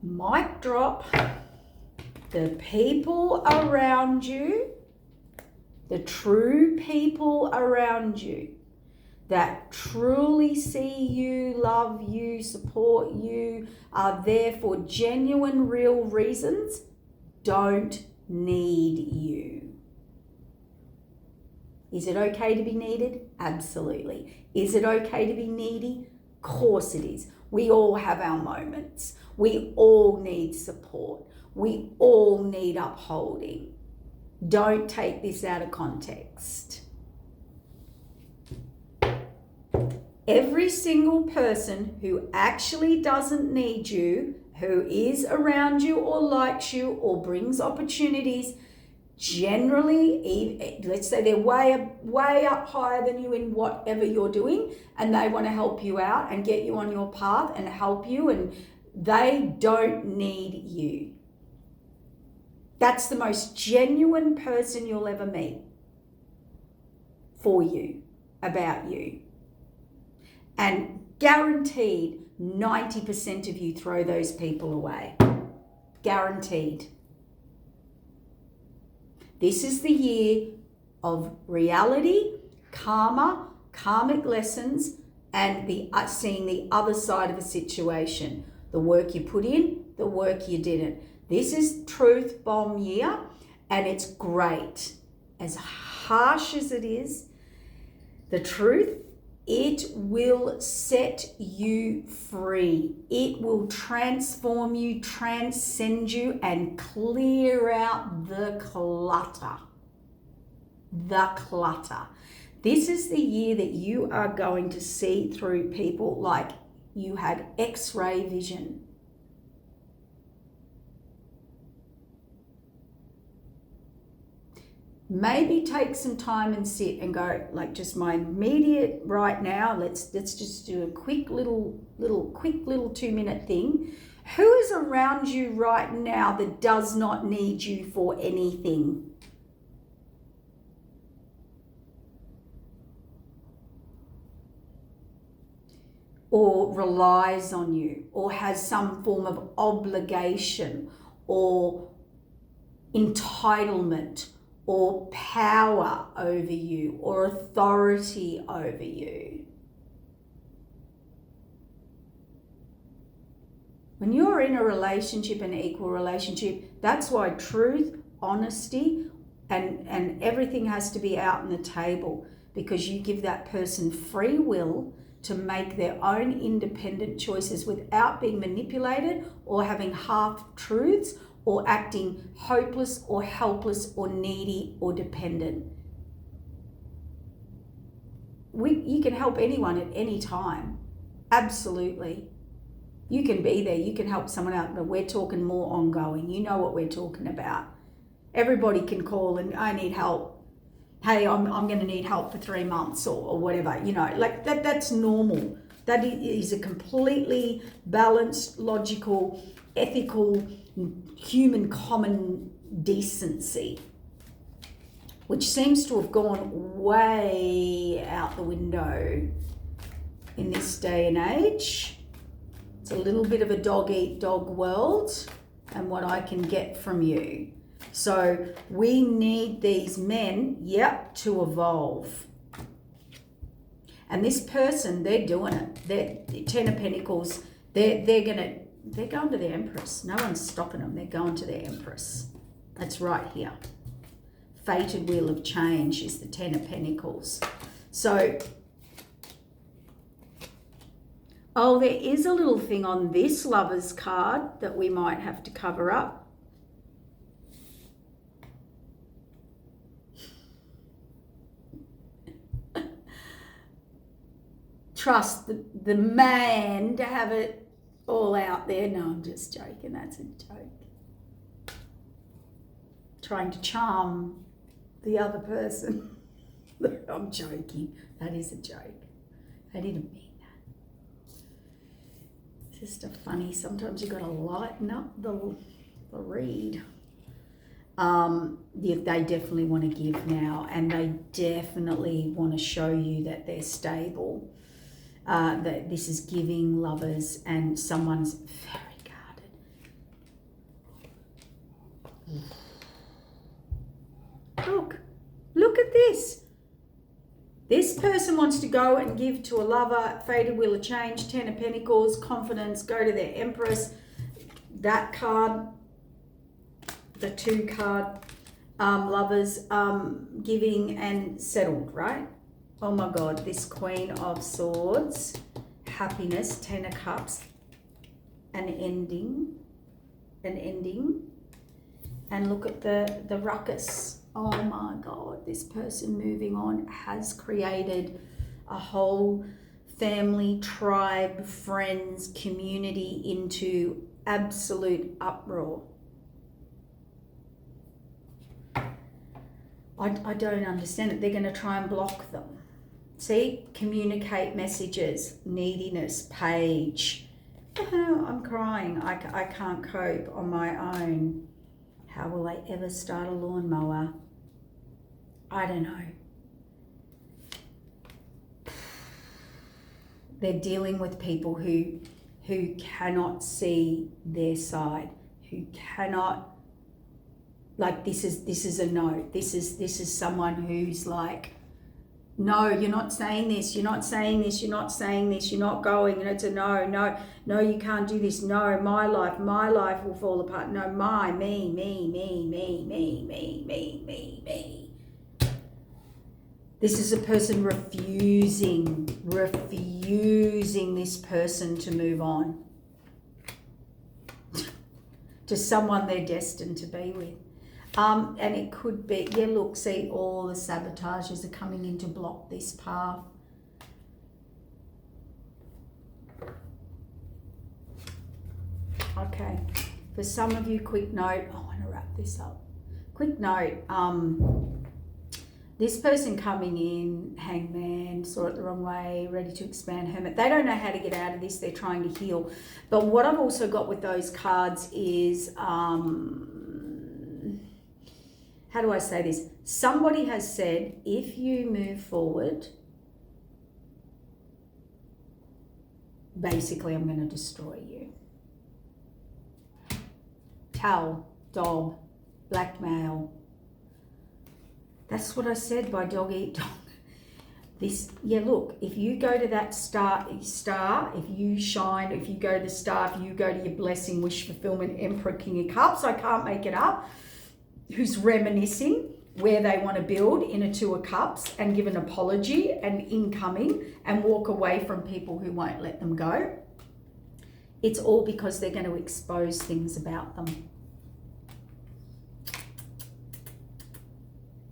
Mic drop. The people around you, the true people around you that truly see you, love you, support you, are there for genuine, real reasons, don't need you. Is it okay to be needed? Absolutely. Is it okay to be needy? Of course it is. We all have our moments. We all need support. We all need upholding. Don't take this out of context. Every single person who actually doesn't need you, who is around you or likes you or brings opportunities, generally, let's say they're way up higher than you in whatever you're doing, and they want to help you out and get you on your path and help you, and they don't need you. That's the most genuine person you'll ever meet for you, about you. And guaranteed 90% of you throw those people away. Guaranteed. This is the year of reality, karma, karmic lessons, and seeing the other side of a situation. The work you put in, the work you didn't. This is truth bomb year, and it's great. As harsh as it is, the truth, it will set you free. It will transform you, transcend you, and clear out the clutter. The clutter. This is the year that you are going to see through people like you had X-ray vision. Maybe take some time and sit and go, like, just my immediate right now, let's just do a quick little 2-minute thing. Who is around you right now that does not need you for anything? Or relies on you, or has some form of obligation or entitlement or power over you or authority over you. When you're in a relationship, an equal relationship, that's why truth, honesty, and everything has to be out on the table, because you give that person free will to make their own independent choices without being manipulated or having half-truths or acting hopeless or helpless or needy or dependent. You can help anyone at any time. Absolutely. You can be there. You can help someone out, but we're talking more ongoing. You know what we're talking about. Everybody can call and I need help. Hey, I'm going to need help for 3 months or whatever, you know, like that's normal. That is a completely balanced, logical, ethical, human common decency. which seems to have gone way out the window in this day and age. It's a little bit of a dog-eat-dog world and what I can get from you. So we need these men, to evolve. And this person, they're doing it. They're Ten of Pentacles. They're going to the Empress. No one's stopping them. They're going to the Empress. That's right here. Fated Wheel of Change is the Ten of Pentacles. So, there is a little thing on this Lovers card that we might have to cover up. Trust the man to have it all out there. No, I'm just joking. That's a joke. Trying to charm the other person. I'm joking. That is a joke. I didn't mean that. It's just a funny. Sometimes you've got to lighten up the read. They definitely want to give now, and they definitely want to show you that they're stable. That this is giving, Lovers, and someone's very guarded. Look at this. This person wants to go and give to a lover. Fated Wheel of Change, Ten of Pentacles, confidence, go to their Empress. That card, the 2 card, Lovers, giving and settled, right? Oh my God, this Queen of Swords, happiness, Ten of Cups, an ending. And look at the ruckus. Oh my God, this person moving on has created a whole family, tribe, friends, community into absolute uproar. I don't understand it. They're going to try and block them. See, communicate messages, neediness, page. Oh, I'm crying. I can't cope on my own. How will I ever start a lawnmower? I don't know. They're dealing with people who cannot see their side, who cannot, like, this is a no. This is someone who's like, no, you're not saying this, you're not saying this, you're not saying this, you're not going, and it's a no, you can't do this, no, my life will fall apart, no, me. This is a person refusing this person to move on to someone they're destined to be with. And it could be, look, see, all the sabotages are coming in to block this path. Okay, for some of you, quick note, I want to wrap this up. Quick note, this person coming in, hangman, saw it the wrong way, ready to expand, hermit. They don't know how to get out of this. They're trying to heal. But what I've also got with those cards is, how do I say this? Somebody has said, if you move forward, basically I'm going to destroy you. Tell, dob, blackmail. That's what I said by dog eat dog. Look, if you go to that star, if you shine, if you go to the star, if you go to your blessing, wish fulfillment, Emperor, King of Cups, I can't make it up, who's reminiscing where they want to build in a 2 of Cups and give an apology and incoming and walk away from people who won't let them go. It's all because they're going to expose things about them.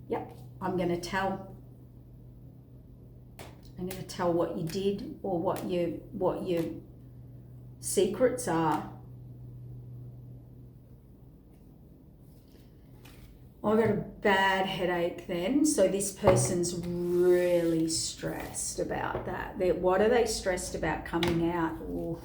Yep, I'm going to tell. I'm going to tell what you did or what your secrets are. I got a bad headache then, so this person's really stressed about that. What are they stressed about coming out? Ooh.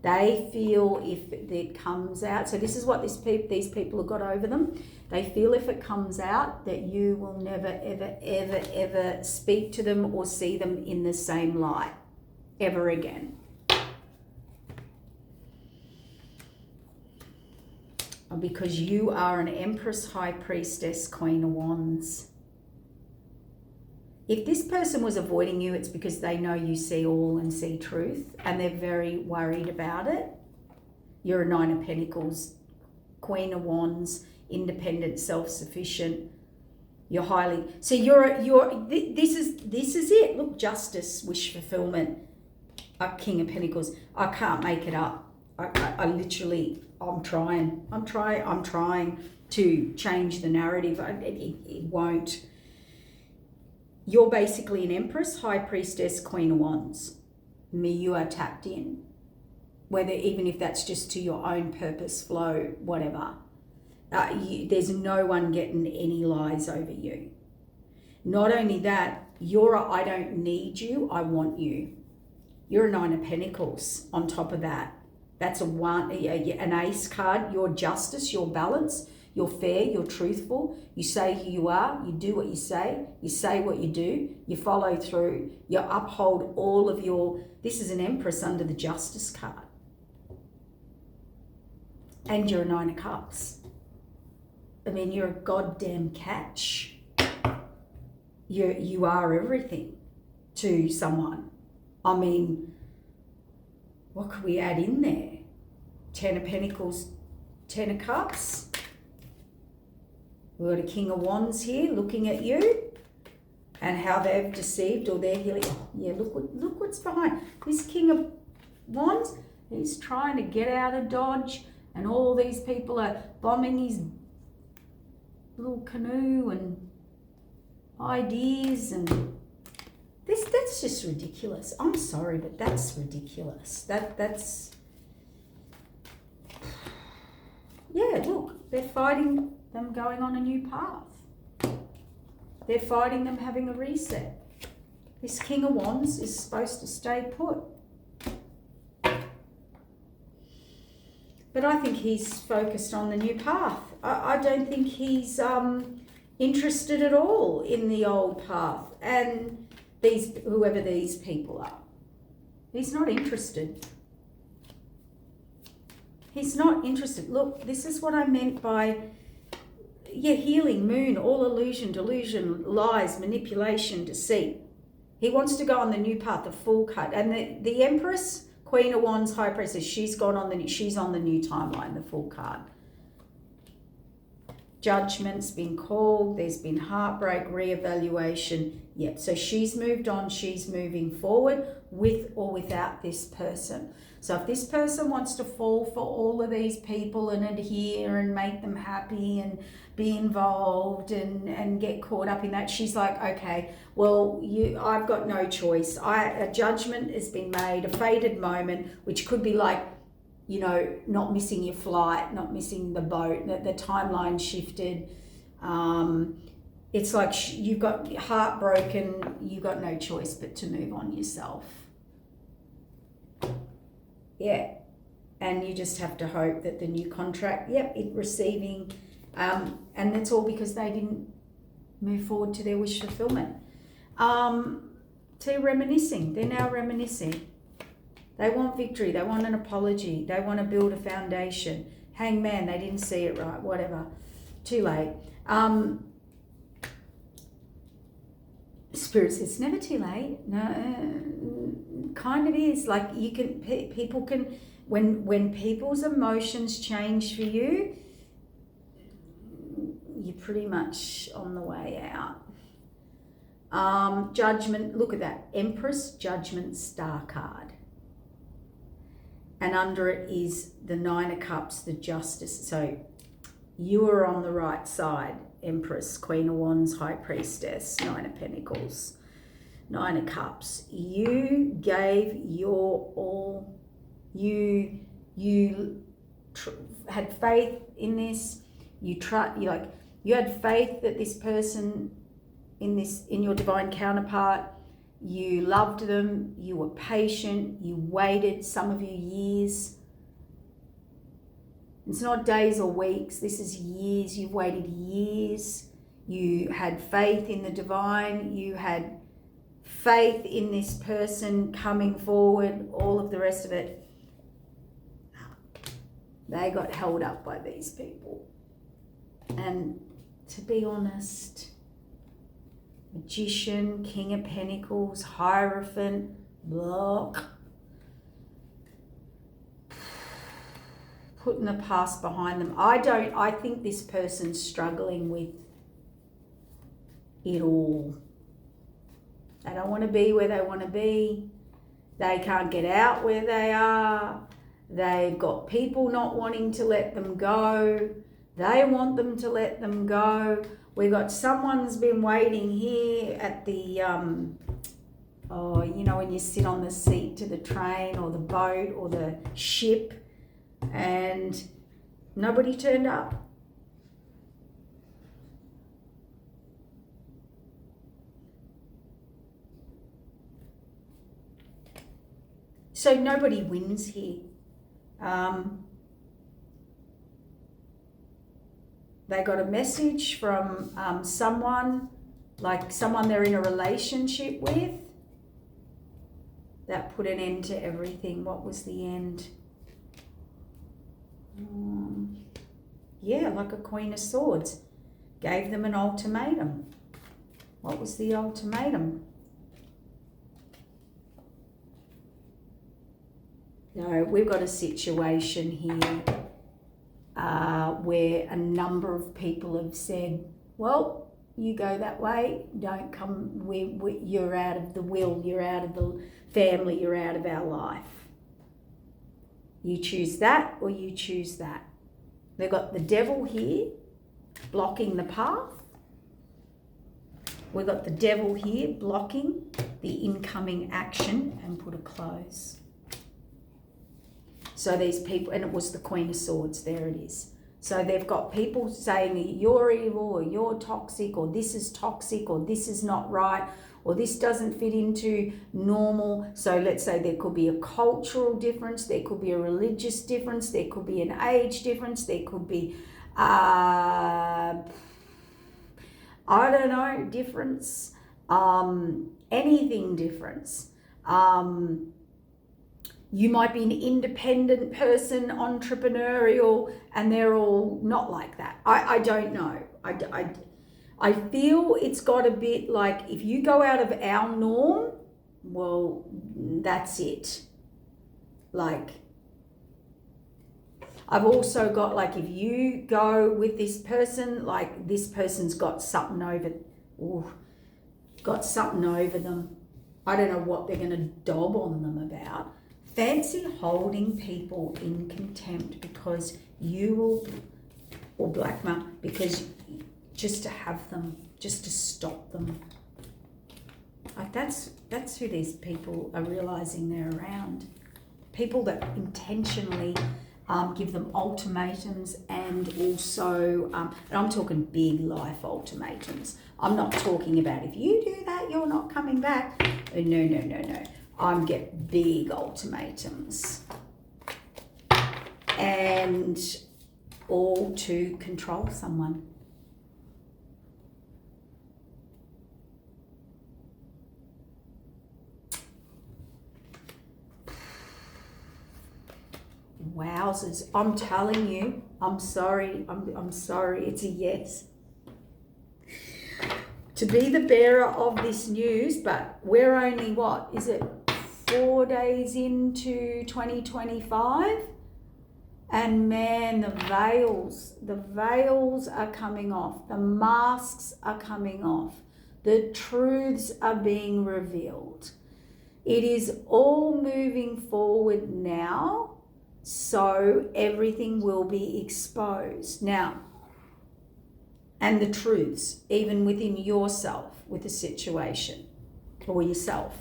They feel if it comes out, so this is what these people have got over them. They feel if it comes out that you will never, ever, ever, ever speak to them or see them in the same light ever again. Because you are an Empress, High Priestess, Queen of Wands. If this person was avoiding you, it's because they know you see all and see truth, and they're very worried about it. You're a Nine of Pentacles, Queen of Wands, independent, self-sufficient. You're highly, so this is it. Look, justice, wish fulfillment, a King of Pentacles. I can't make it up. I literally, I'm trying to change the narrative. It won't. You're basically an Empress, High Priestess, Queen of Wands. You are tapped in. Whether, even if that's just to your own purpose, flow, whatever. There's no one getting any lies over you. Not only that, you're a I don't need you, I want you. You're a Nine of Pentacles on top of that. That's an ace card. You're justice, you're balance, you're fair, you're truthful. You say who you are, you do what you say what you do, you follow through, you uphold all of your... This is an Empress under the Justice card. And you're a Nine of Cups. I mean, you're a goddamn catch. You are everything to someone. I mean, what could we add in there? 10 of Pentacles, 10 of Cups. We've got a King of Wands here looking at you and how they've deceived or they're healing. Yeah, look what's behind. This King of Wands, he's trying to get out of Dodge, and all these people are bombing his little canoe and ideas, and that's just ridiculous. I'm sorry, but that's ridiculous. That's yeah, look, they're fighting them going on a new path. They're fighting them having a reset. This King of Wands is supposed to stay put. But I think he's focused on the new path. I don't think he's interested at all in the old path and whoever these people are. He's not interested. He's not interested. Look, this is what I meant by, healing, moon, all illusion, delusion, lies, manipulation, deceit. He wants to go on the new path, the full cut. And the Empress, Queen of Wands, High Priestess, she's on the new timeline, the full card. Judgment's been called, there's been heartbreak, reevaluation. Yep, so she's moved on, she's moving forward with or without this person. So if this person wants to fall for all of these people and adhere and make them happy and be involved and get caught up in that, she's like, okay, well, I've got no choice. A judgment has been made, a fated moment, which could be like, not missing your flight, not missing the boat, the timeline shifted. It's like you've got heartbroken, you've got no choice but to move on yourself. Yeah, and you just have to hope that the new contract, receiving, and that's all because they didn't move forward to their wish fulfillment. So they're reminiscing, they're now reminiscing. They want victory, they want an apology, they want to build a foundation. Hangman, they didn't see it right, whatever. Too late. Spirits, it's never too late. No, kind of is. Like people can, when people's emotions change for you, you're pretty much on the way out. Judgment, look at that. Empress, Judgment, Star card. And under it is the Nine of Cups, the Justice. So you are on the right side. Empress, Queen of Wands, High Priestess, Nine of Pentacles, Nine of Cups. You gave your all. You had faith in this. You had faith that this person in your divine counterpart you loved them, you were patient, you waited, some of you years. It's not days or weeks, this is years. You've waited years. You had faith in the divine, you had faith in this person coming forward, all of the rest of it. They got held up by these people. And to be honest, Magician, King of Pentacles, Hierophant, block. Putting the past behind them. I think this person's struggling with it all. They don't want to be where they want to be. They can't get out where they are. They've got people not wanting to let them go. They want them to let them go. We've got someone's been waiting here at the, when you sit on the seat to the train or the boat or the ship, and nobody turned up. So nobody wins here. They got a message from someone, like someone they're in a relationship with, that put an end to everything. What was the end? Like a Queen of Swords. Gave them an ultimatum. What was the ultimatum? No, we've got a situation here where a number of people have said, well, you go that way, don't come, you're out of the will, you're out of the family, you're out of our life. You choose that or you choose that. They've got the devil here blocking the path. We've got the devil here blocking the incoming action and put a close. So these people, and it was the Queen of Swords, there it is. So they've got people saying you're evil or you're toxic or this is toxic or this is not right or this doesn't fit into normal. So let's say there could be a cultural difference, there could be a religious difference, there could be an age difference, there could be, difference, anything difference. You might be an independent person, entrepreneurial, and they're all not like that. I don't know. I feel it's got a bit like if you go out of our norm, well, that's it. Like, I've also got like if you go with this person, like this person's got something over them. I don't know what they're going to dob on them about. Fancy holding people in contempt because you will, or blackmail, because just to have them, just to stop them. Like that's who these people are realizing they're around. People that intentionally give them ultimatums and also, and I'm talking big life ultimatums. I'm not talking about if you do that, you're not coming back. No. I'm getting big ultimatums. And all to control someone. Wowzers. I'm telling you, I'm sorry. I'm sorry. It's a yes. To be the bearer of this news, but we're only, 4 days into 2025? And man, the veils are coming off. The masks are coming off. The truths are being revealed. It is all moving forward now, so everything will be exposed. Now, and the truths, even within yourself, with the situation, or yourself.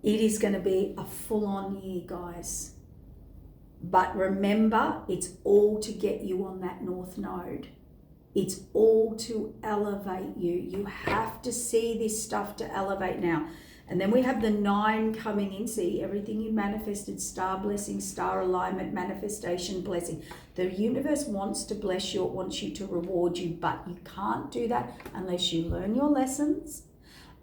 It is going to be a full-on year, guys. But remember, it's all to get you on that North Node. It's all to elevate you. You have to see this stuff to elevate now. And then we have the 9 coming in. See, everything you manifested, star blessing, star alignment, manifestation, blessing. The universe wants to bless you. It wants you to reward you. But you can't do that unless you learn your lessons,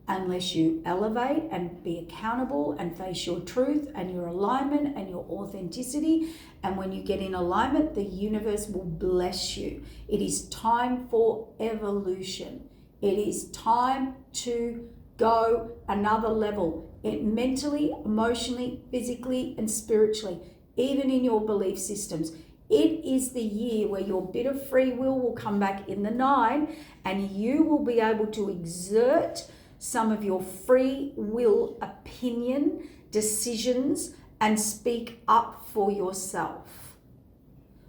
unless you elevate and be accountable and face your truth and your alignment and your authenticity. And when you get in alignment, the universe will bless you. It is time for evolution. It is time to go another level, mentally, emotionally, physically, and spiritually, even in your belief systems. It is the year where your bit of free will come back in the 9, and you will be able to exert some of your free will opinion, decisions, and speak up for yourself.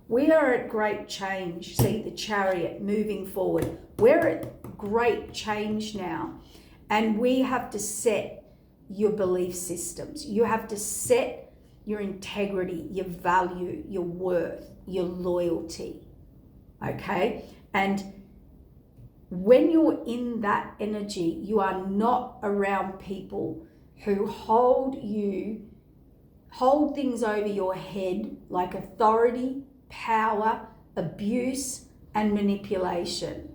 We are at great change. See the Chariot moving forward. We're at great change now. And we have to set your belief systems. You have to set your integrity, your value, your worth, your loyalty. Okay? And when you're in that energy, you are not around people who hold things over your head like authority, power, abuse, and manipulation.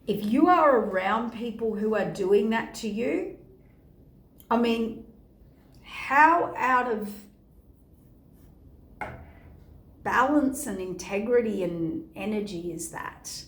If you are around people who are doing that to you, I mean, how out of balance and integrity and energy is that?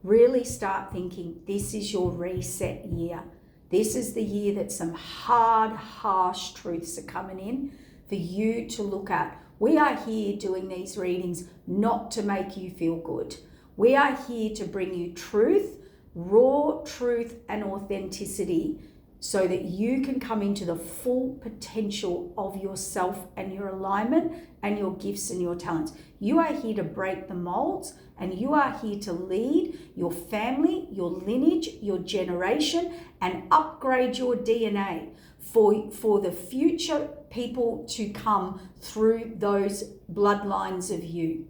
Really start thinking, this is your reset year. This is the year that some hard, harsh truths are coming in for you to look at. We are here doing these readings not to make you feel good. We are here to bring you truth, raw truth, and authenticity so that you can come into the full potential of yourself and your alignment and your gifts and your talents. You are here to break the molds, and you are here to lead your family, your lineage, your generation, and upgrade your DNA for the future people to come through those bloodlines of you.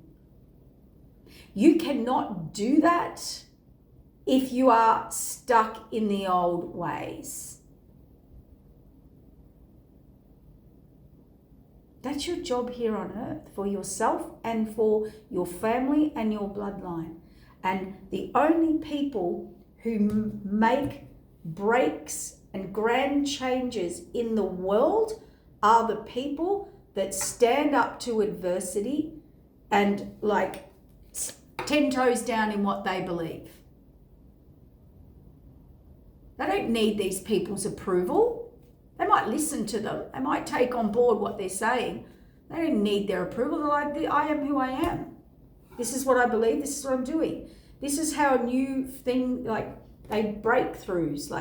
You cannot do that if you are stuck in the old ways. That's your job here on earth, for yourself and for your family and your bloodline. And the only people who make breaks and grand changes in the world are the people that stand up to adversity and 10 toes down in what they believe. They don't need these people's approval. They might listen to them. They might take on board what they're saying. They don't need their approval. They're like, I am who I am. This is what I believe. This is what I'm doing. This is how a new thing, breakthroughs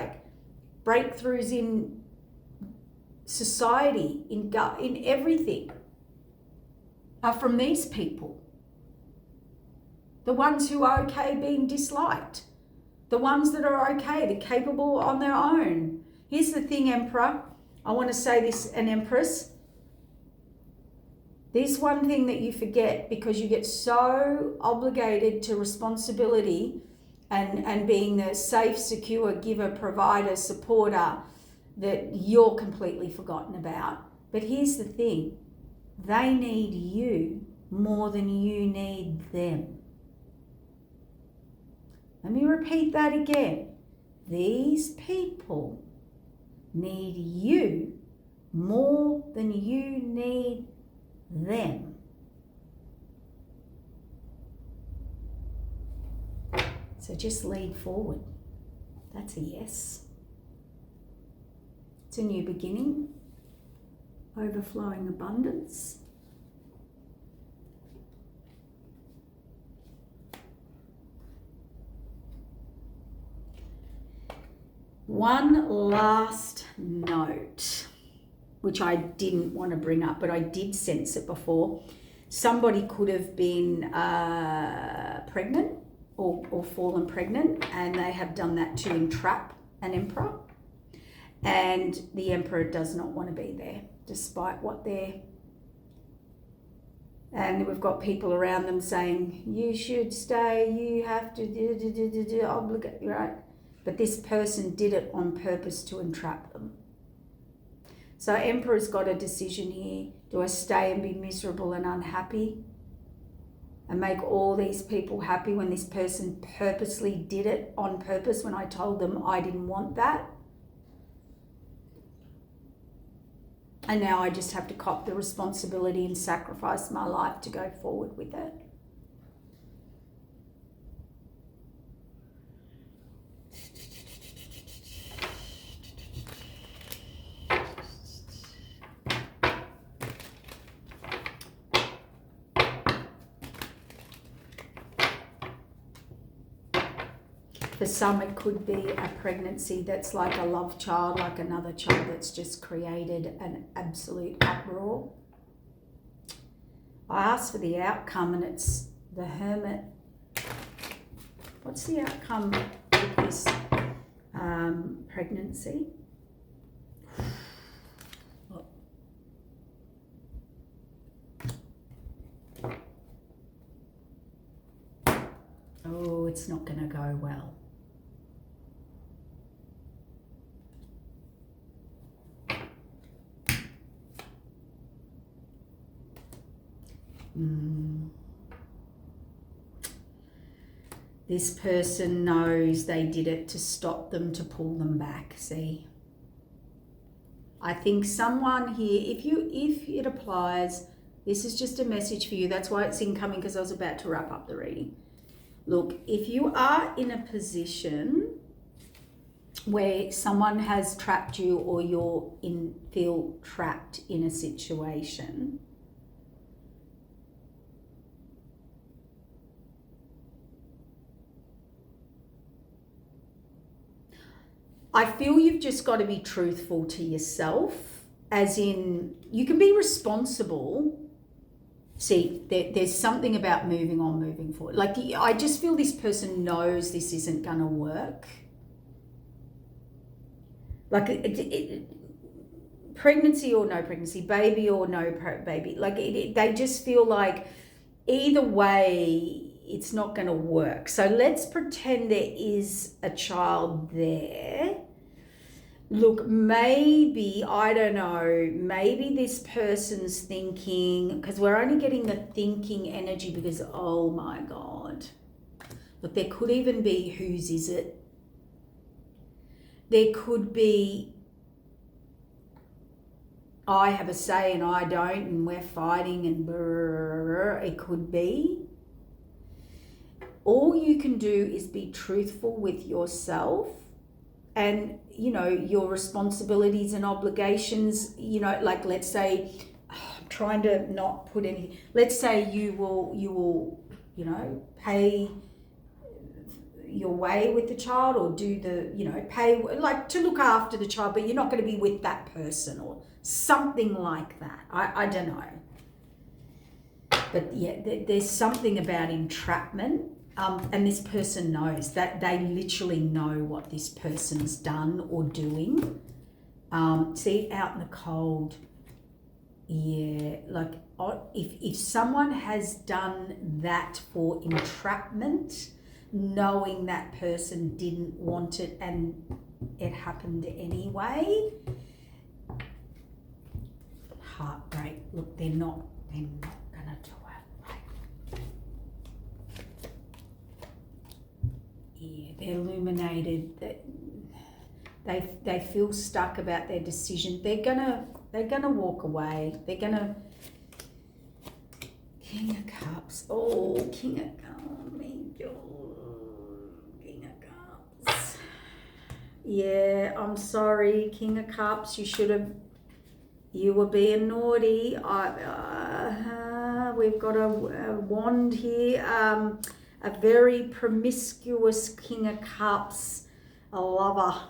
in society, in everything, are from these people. The ones who are okay being disliked. The ones that are okay, they're capable on their own. Here's the thing, Emperor. I want to say this, and Empress. This one thing that you forget, because you get so obligated to responsibility and being the safe, secure giver, provider, supporter, that you're completely forgotten about. But here's the thing. They need you more than you need them. Let me repeat that again. These people need you more than you need them. So just lead forward. That's a yes. It's a new beginning, overflowing abundance. One last note, which I didn't want to bring up, but I did sense it before. Somebody could have been pregnant or fallen pregnant, and they have done that to entrap an emperor. And the emperor does not want to be there, despite what they're And we've got people around them saying, you should stay, you have to obligate, right? But this person did it on purpose to entrap them. So Emperor's got a decision here. Do I stay and be miserable and unhappy and make all these people happy when this person purposely did it on purpose when I told them I didn't want that? And now I just have to cop the responsibility and sacrifice my life to go forward with it. For some, it could be a pregnancy that's like a love child, like another child that's just created an absolute uproar. I asked for the outcome and it's the Hermit. What's the outcome with this pregnancy? Oh, it's not going to go well. This person knows they did it to stop them, to pull them back, see? I think someone here, if it applies, this is just a message for you. That's why it's incoming, because I was about to wrap up the reading. Look, if you are in a position where someone has trapped you or feel trapped in a situation, I feel you've just got to be truthful to yourself, as in you can be responsible. See, there's something about moving on, moving forward. Like, I just feel this person knows this isn't going to work. Like, pregnancy or no pregnancy, baby or no baby. Like, they just feel like either way, it's not going to work. So let's pretend there is a child there. Look, maybe, I don't know, maybe this person's thinking, because we're only getting the thinking energy because, oh my God. Look, there could even be whose is it? There could be, I have a say and I don't, and we're fighting and brrr, it could be. All you can do is be truthful with yourself and, you know, your responsibilities and obligations. You know, like, let's say, I'm trying to not put any, let's say you will, you know, pay your way with the child, or do the, you know, pay, like, to look after the child, but you're not going to be with that person or something like that. I don't know. But yeah, there's something about entrapment. And this person knows that, they literally know what this person's done or doing. See, out in the cold, yeah, like, if someone has done that for entrapment, knowing that person didn't want it and it happened anyway, heartbreak. Look, they're not gonna do it. Yeah, they're illuminated. They feel stuck about their decision. They're gonna walk away. They're gonna. King of Cups. Oh, King of Cups. King of Cups. Yeah, I'm sorry, King of Cups. You were being naughty. We've got a wand here. A very promiscuous King of Cups, a lover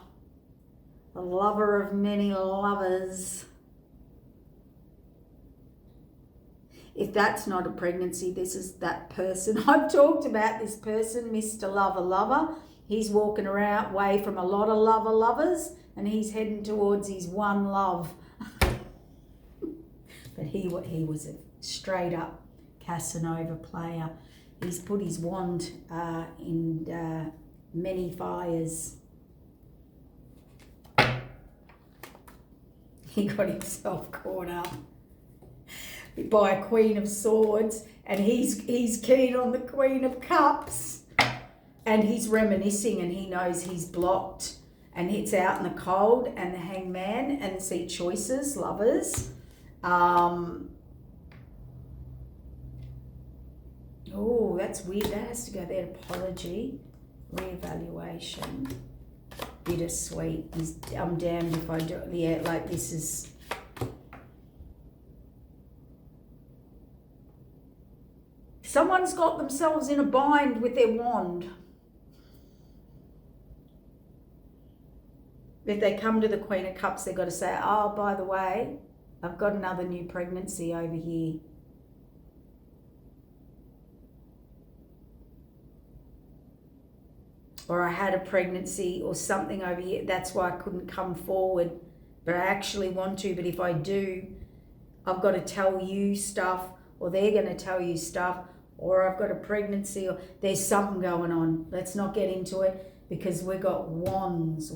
of many lovers. If that's not a pregnancy, this is that person. I've talked about this person, Mr. Lover. He's walking away from a lot of lovers, and he's heading towards his one love. But he was a straight up Casanova player. He's put his wand in many fires. He got himself caught up by a Queen of Swords, and he's keen on the Queen of Cups, and he's reminiscing, and he knows he's blocked, and it's out in the cold, and the Hangman, and see choices, lovers. Oh, that's weird. That has to go there. Apology, reevaluation, bittersweet. I'm damned if I do. Yeah, like this is. Someone's got themselves in a bind with their wand. If they come to the Queen of Cups, they've got to say, oh, by the way, I've got another new pregnancy over here. Or I had a pregnancy or something over here. That's why I couldn't come forward. But I actually want to. But if I do, I've got to tell you stuff, or they're going to tell you stuff, or I've got a pregnancy, or there's something going on. Let's not get into it, because we've got wands,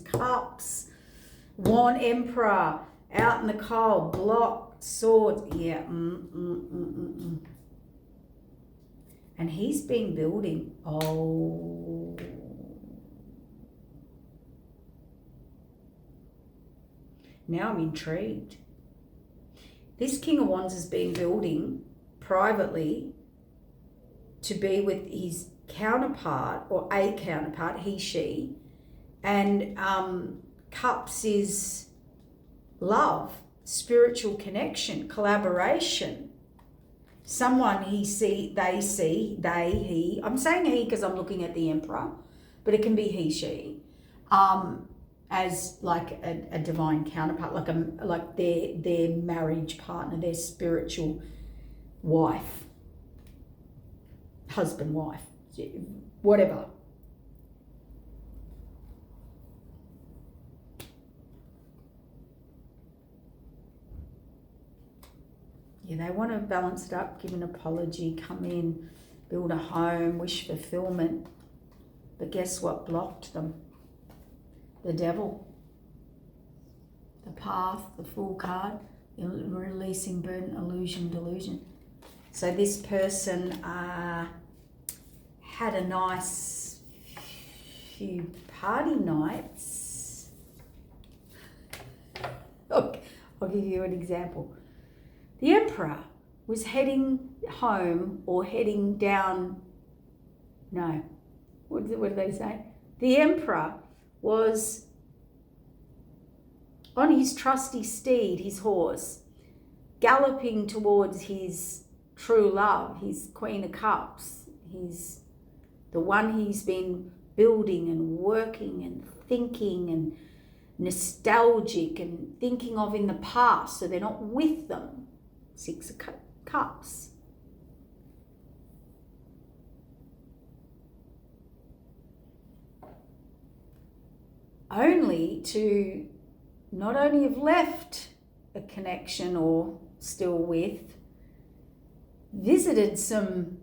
cups, wand emperor, out in the cold, blocked, swords. Yeah. And he's been building. Oh. Now I'm intrigued. This King of Wands has been building privately to be with his counterpart, or a counterpart, he, she. And Cups is love, spiritual connection, collaboration. Someone he, I'm saying he because I'm looking at the Emperor, but it can be he, she, as like a divine counterpart, like their marriage partner, their spiritual wife, husband, wife, whatever. Yeah, they want to balance it up, give an apology, come in, build a home, wish fulfillment. But guess what blocked them? The devil. The path, the Fool card, releasing burden, illusion, delusion. So this person had a nice few party nights. Look, I'll give you an example. The Emperor was heading home or heading down, no, what did they say? The Emperor was on his trusty steed, his horse, galloping towards his true love, his Queen of Cups, the one he's been building and working and thinking and nostalgic and thinking of in the past, so they're not with them. Six of Cups. Only to not only have left a connection or still with, visited some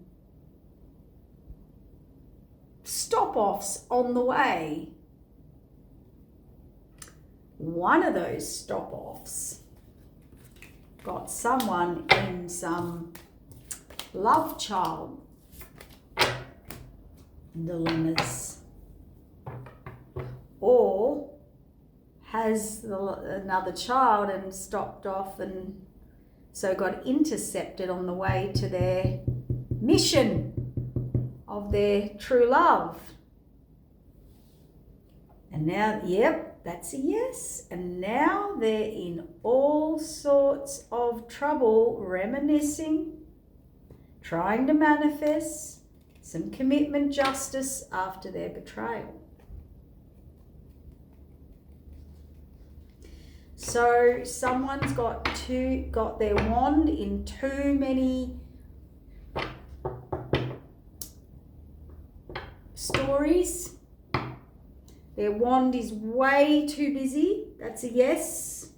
stop-offs on the way. One of those stop-offs got someone in some love child dilemmas, or has another child and stopped off, and so got intercepted on the way to their mission of their true love. And now, yep, that's a yes. And now they're in all sorts of trouble, reminiscing, trying to manifest some commitment, justice after their betrayal. So someone's got their wand in too many stories. Their wand is way too busy. That's a yes.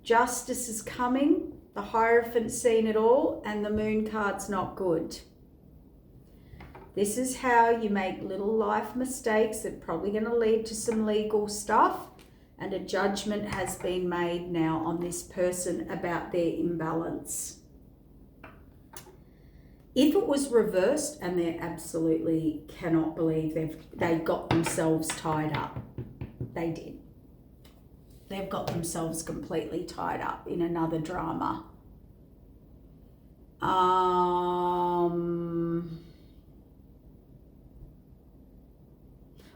Justice is coming. The Hierophant's seen it all, and the Moon card's not good. This is how you make little life mistakes that are probably going to lead to some legal stuff, and a judgment has been made now on this person about their imbalance. If it was reversed, and they absolutely cannot believe they got themselves tied up. They did. They've got themselves completely tied up in another drama.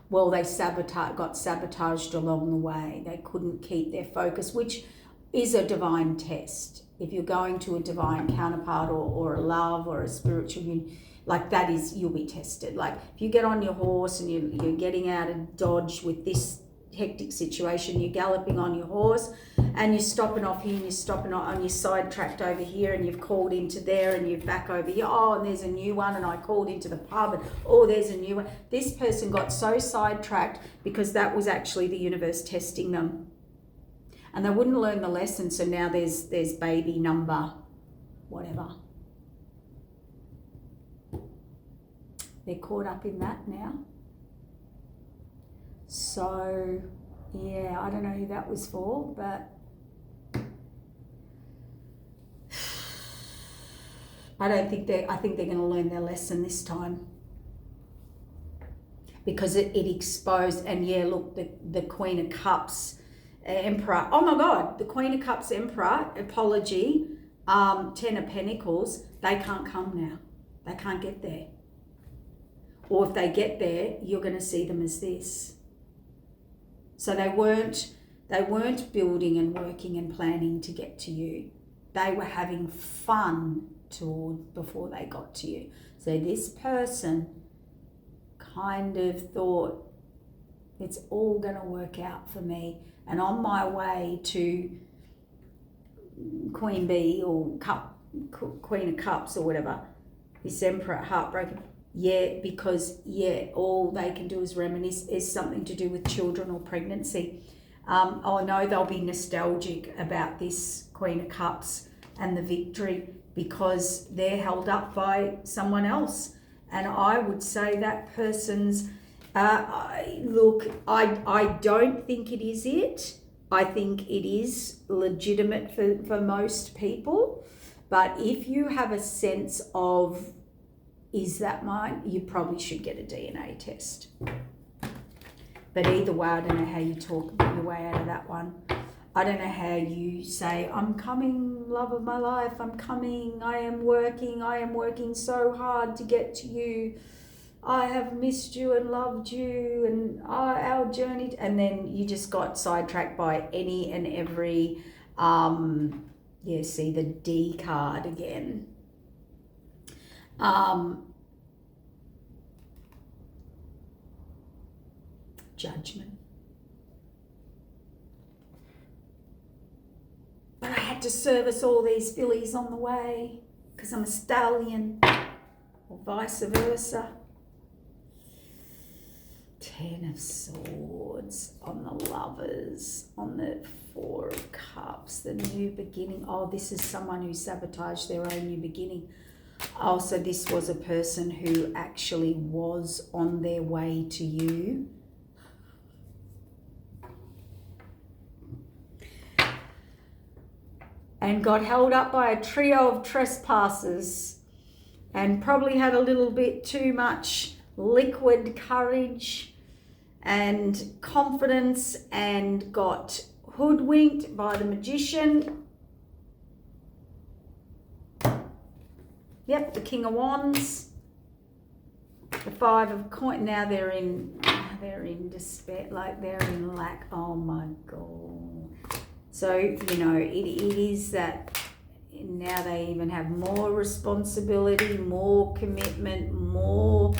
Well, they got sabotaged along the way. They couldn't keep their focus, which is a divine test. If you're going to a divine counterpart or a love or a spiritual union, like that is, you'll be tested. Like if you get on your horse and you're getting out of Dodge with this hectic situation, you're galloping on your horse and you're stopping off here and you're stopping on your sidetracked over here and you've called into there and you're back over here, oh, and there's a new one, and I called into the pub and oh, there's a new one. This person got so sidetracked because that was actually the universe testing them, and they wouldn't learn the lesson. So now there's baby number whatever. They're caught up in that now. So, yeah, I don't know who that was for, but I think they're going to learn their lesson this time, because it exposed. And yeah, look, the Queen of Cups Emperor. Oh my God, the Queen of Cups Emperor, apology, 10 of Pentacles, they can't come now. They can't get there. Or if they get there, you're going to see them as this. So they weren't building and working and planning to get to you. They were having fun before they got to you. So this person kind of thought, it's all going to work out for me. And on my way to Queen Bee or Queen of Cups or whatever, this Emperor, heartbroken. Yeah, because all they can do is reminisce, is something to do with children or pregnancy. I know they'll be nostalgic about this Queen of Cups and the victory, because they're held up by someone else. And I would say that person's, look, I don't think it is it. I think it is legitimate for most people. But if you have a sense of, is that mine? You probably should get a DNA test. But either way, I don't know how you talk your way out of that one. I don't know how you say, I'm coming, love of my life, I'm coming, I am working so hard to get to you. I have missed you and loved you, and our journey. And then you just got sidetracked by any and every, see the D card again. Judgment. But I had to service all these fillies on the way because I'm a stallion, or vice versa. 10 of Swords on the Lovers, on the 4 of Cups, the new beginning. Oh, this is someone who sabotaged their own new beginning. Oh, so this was a person who actually was on their way to you. And got held up by a trio of trespassers and probably had a little bit too much liquid courage and confidence and got hoodwinked by the Magician. Yep, the King of Wands, the 5 of Coins. Now they're in despair, like they're in lack. Oh my God. So, you know, it is that now they even have more responsibility, more commitment, more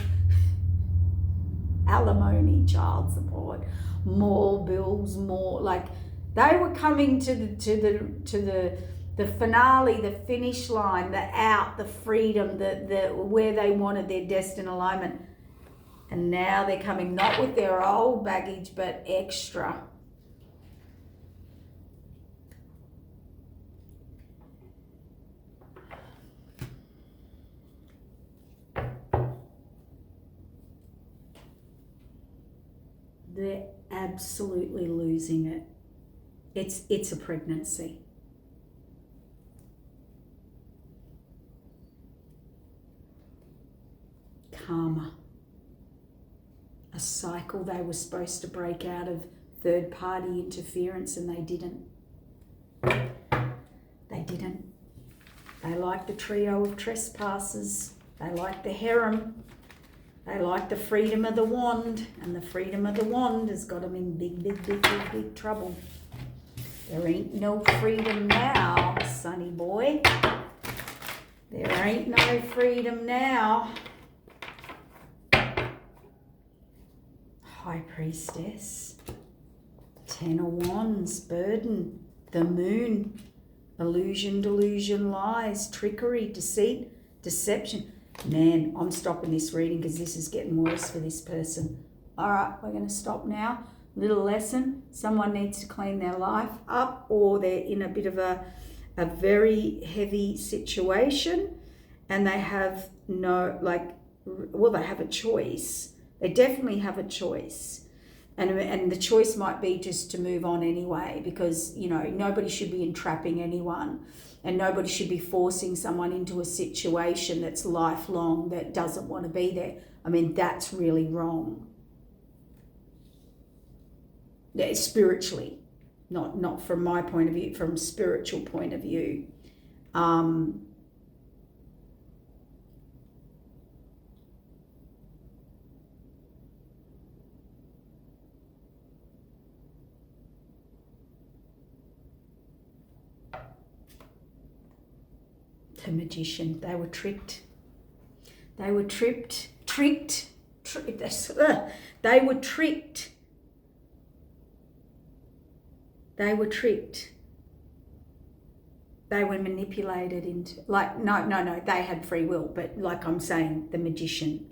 alimony, child support, more bills, more, like they were coming to the finale, the finish line, the out, the freedom, the where they wanted their destined alignment. And now they're coming not with their old baggage, but extra. absolutely losing it. It's a pregnancy. Karma. A cycle they were supposed to break out of, third-party interference, and they didn't. They didn't. They like the trio of trespassers. They like the harem. They like the freedom of the wand, and the freedom of the wand has got them in big trouble. There ain't no freedom now, sonny boy. There ain't no freedom now. High Priestess. 10 of Wands, burden. The Moon. Illusion, delusion, lies, trickery, deceit, deception. Man, I'm stopping this reading because this is getting worse for this person. All right, we're going to stop now. Little lesson. Someone needs to clean their life up, or they're in a bit of a very heavy situation and they have they have a choice. They definitely have a choice. And the choice might be just to move on anyway, because, nobody should be entrapping anyone, and nobody should be forcing someone into a situation that's lifelong, that doesn't want to be there. I mean, that's really wrong. Yeah, spiritually, not from my point of view, from a spiritual point of view. The Magician. They were tricked. They were tricked. They were tricked. They were tricked. They were manipulated into, no, they had free will, but like I'm saying, the Magician,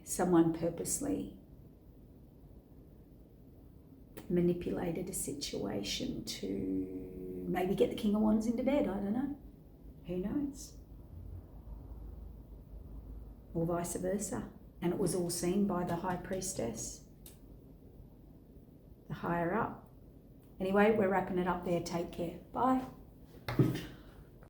someone purposely manipulated a situation to maybe get the King of Wands into bed. I don't know. Who knows? Or vice versa. And it was all seen by the High Priestess, the higher up. Anyway, we're wrapping it up there. Take care. Bye.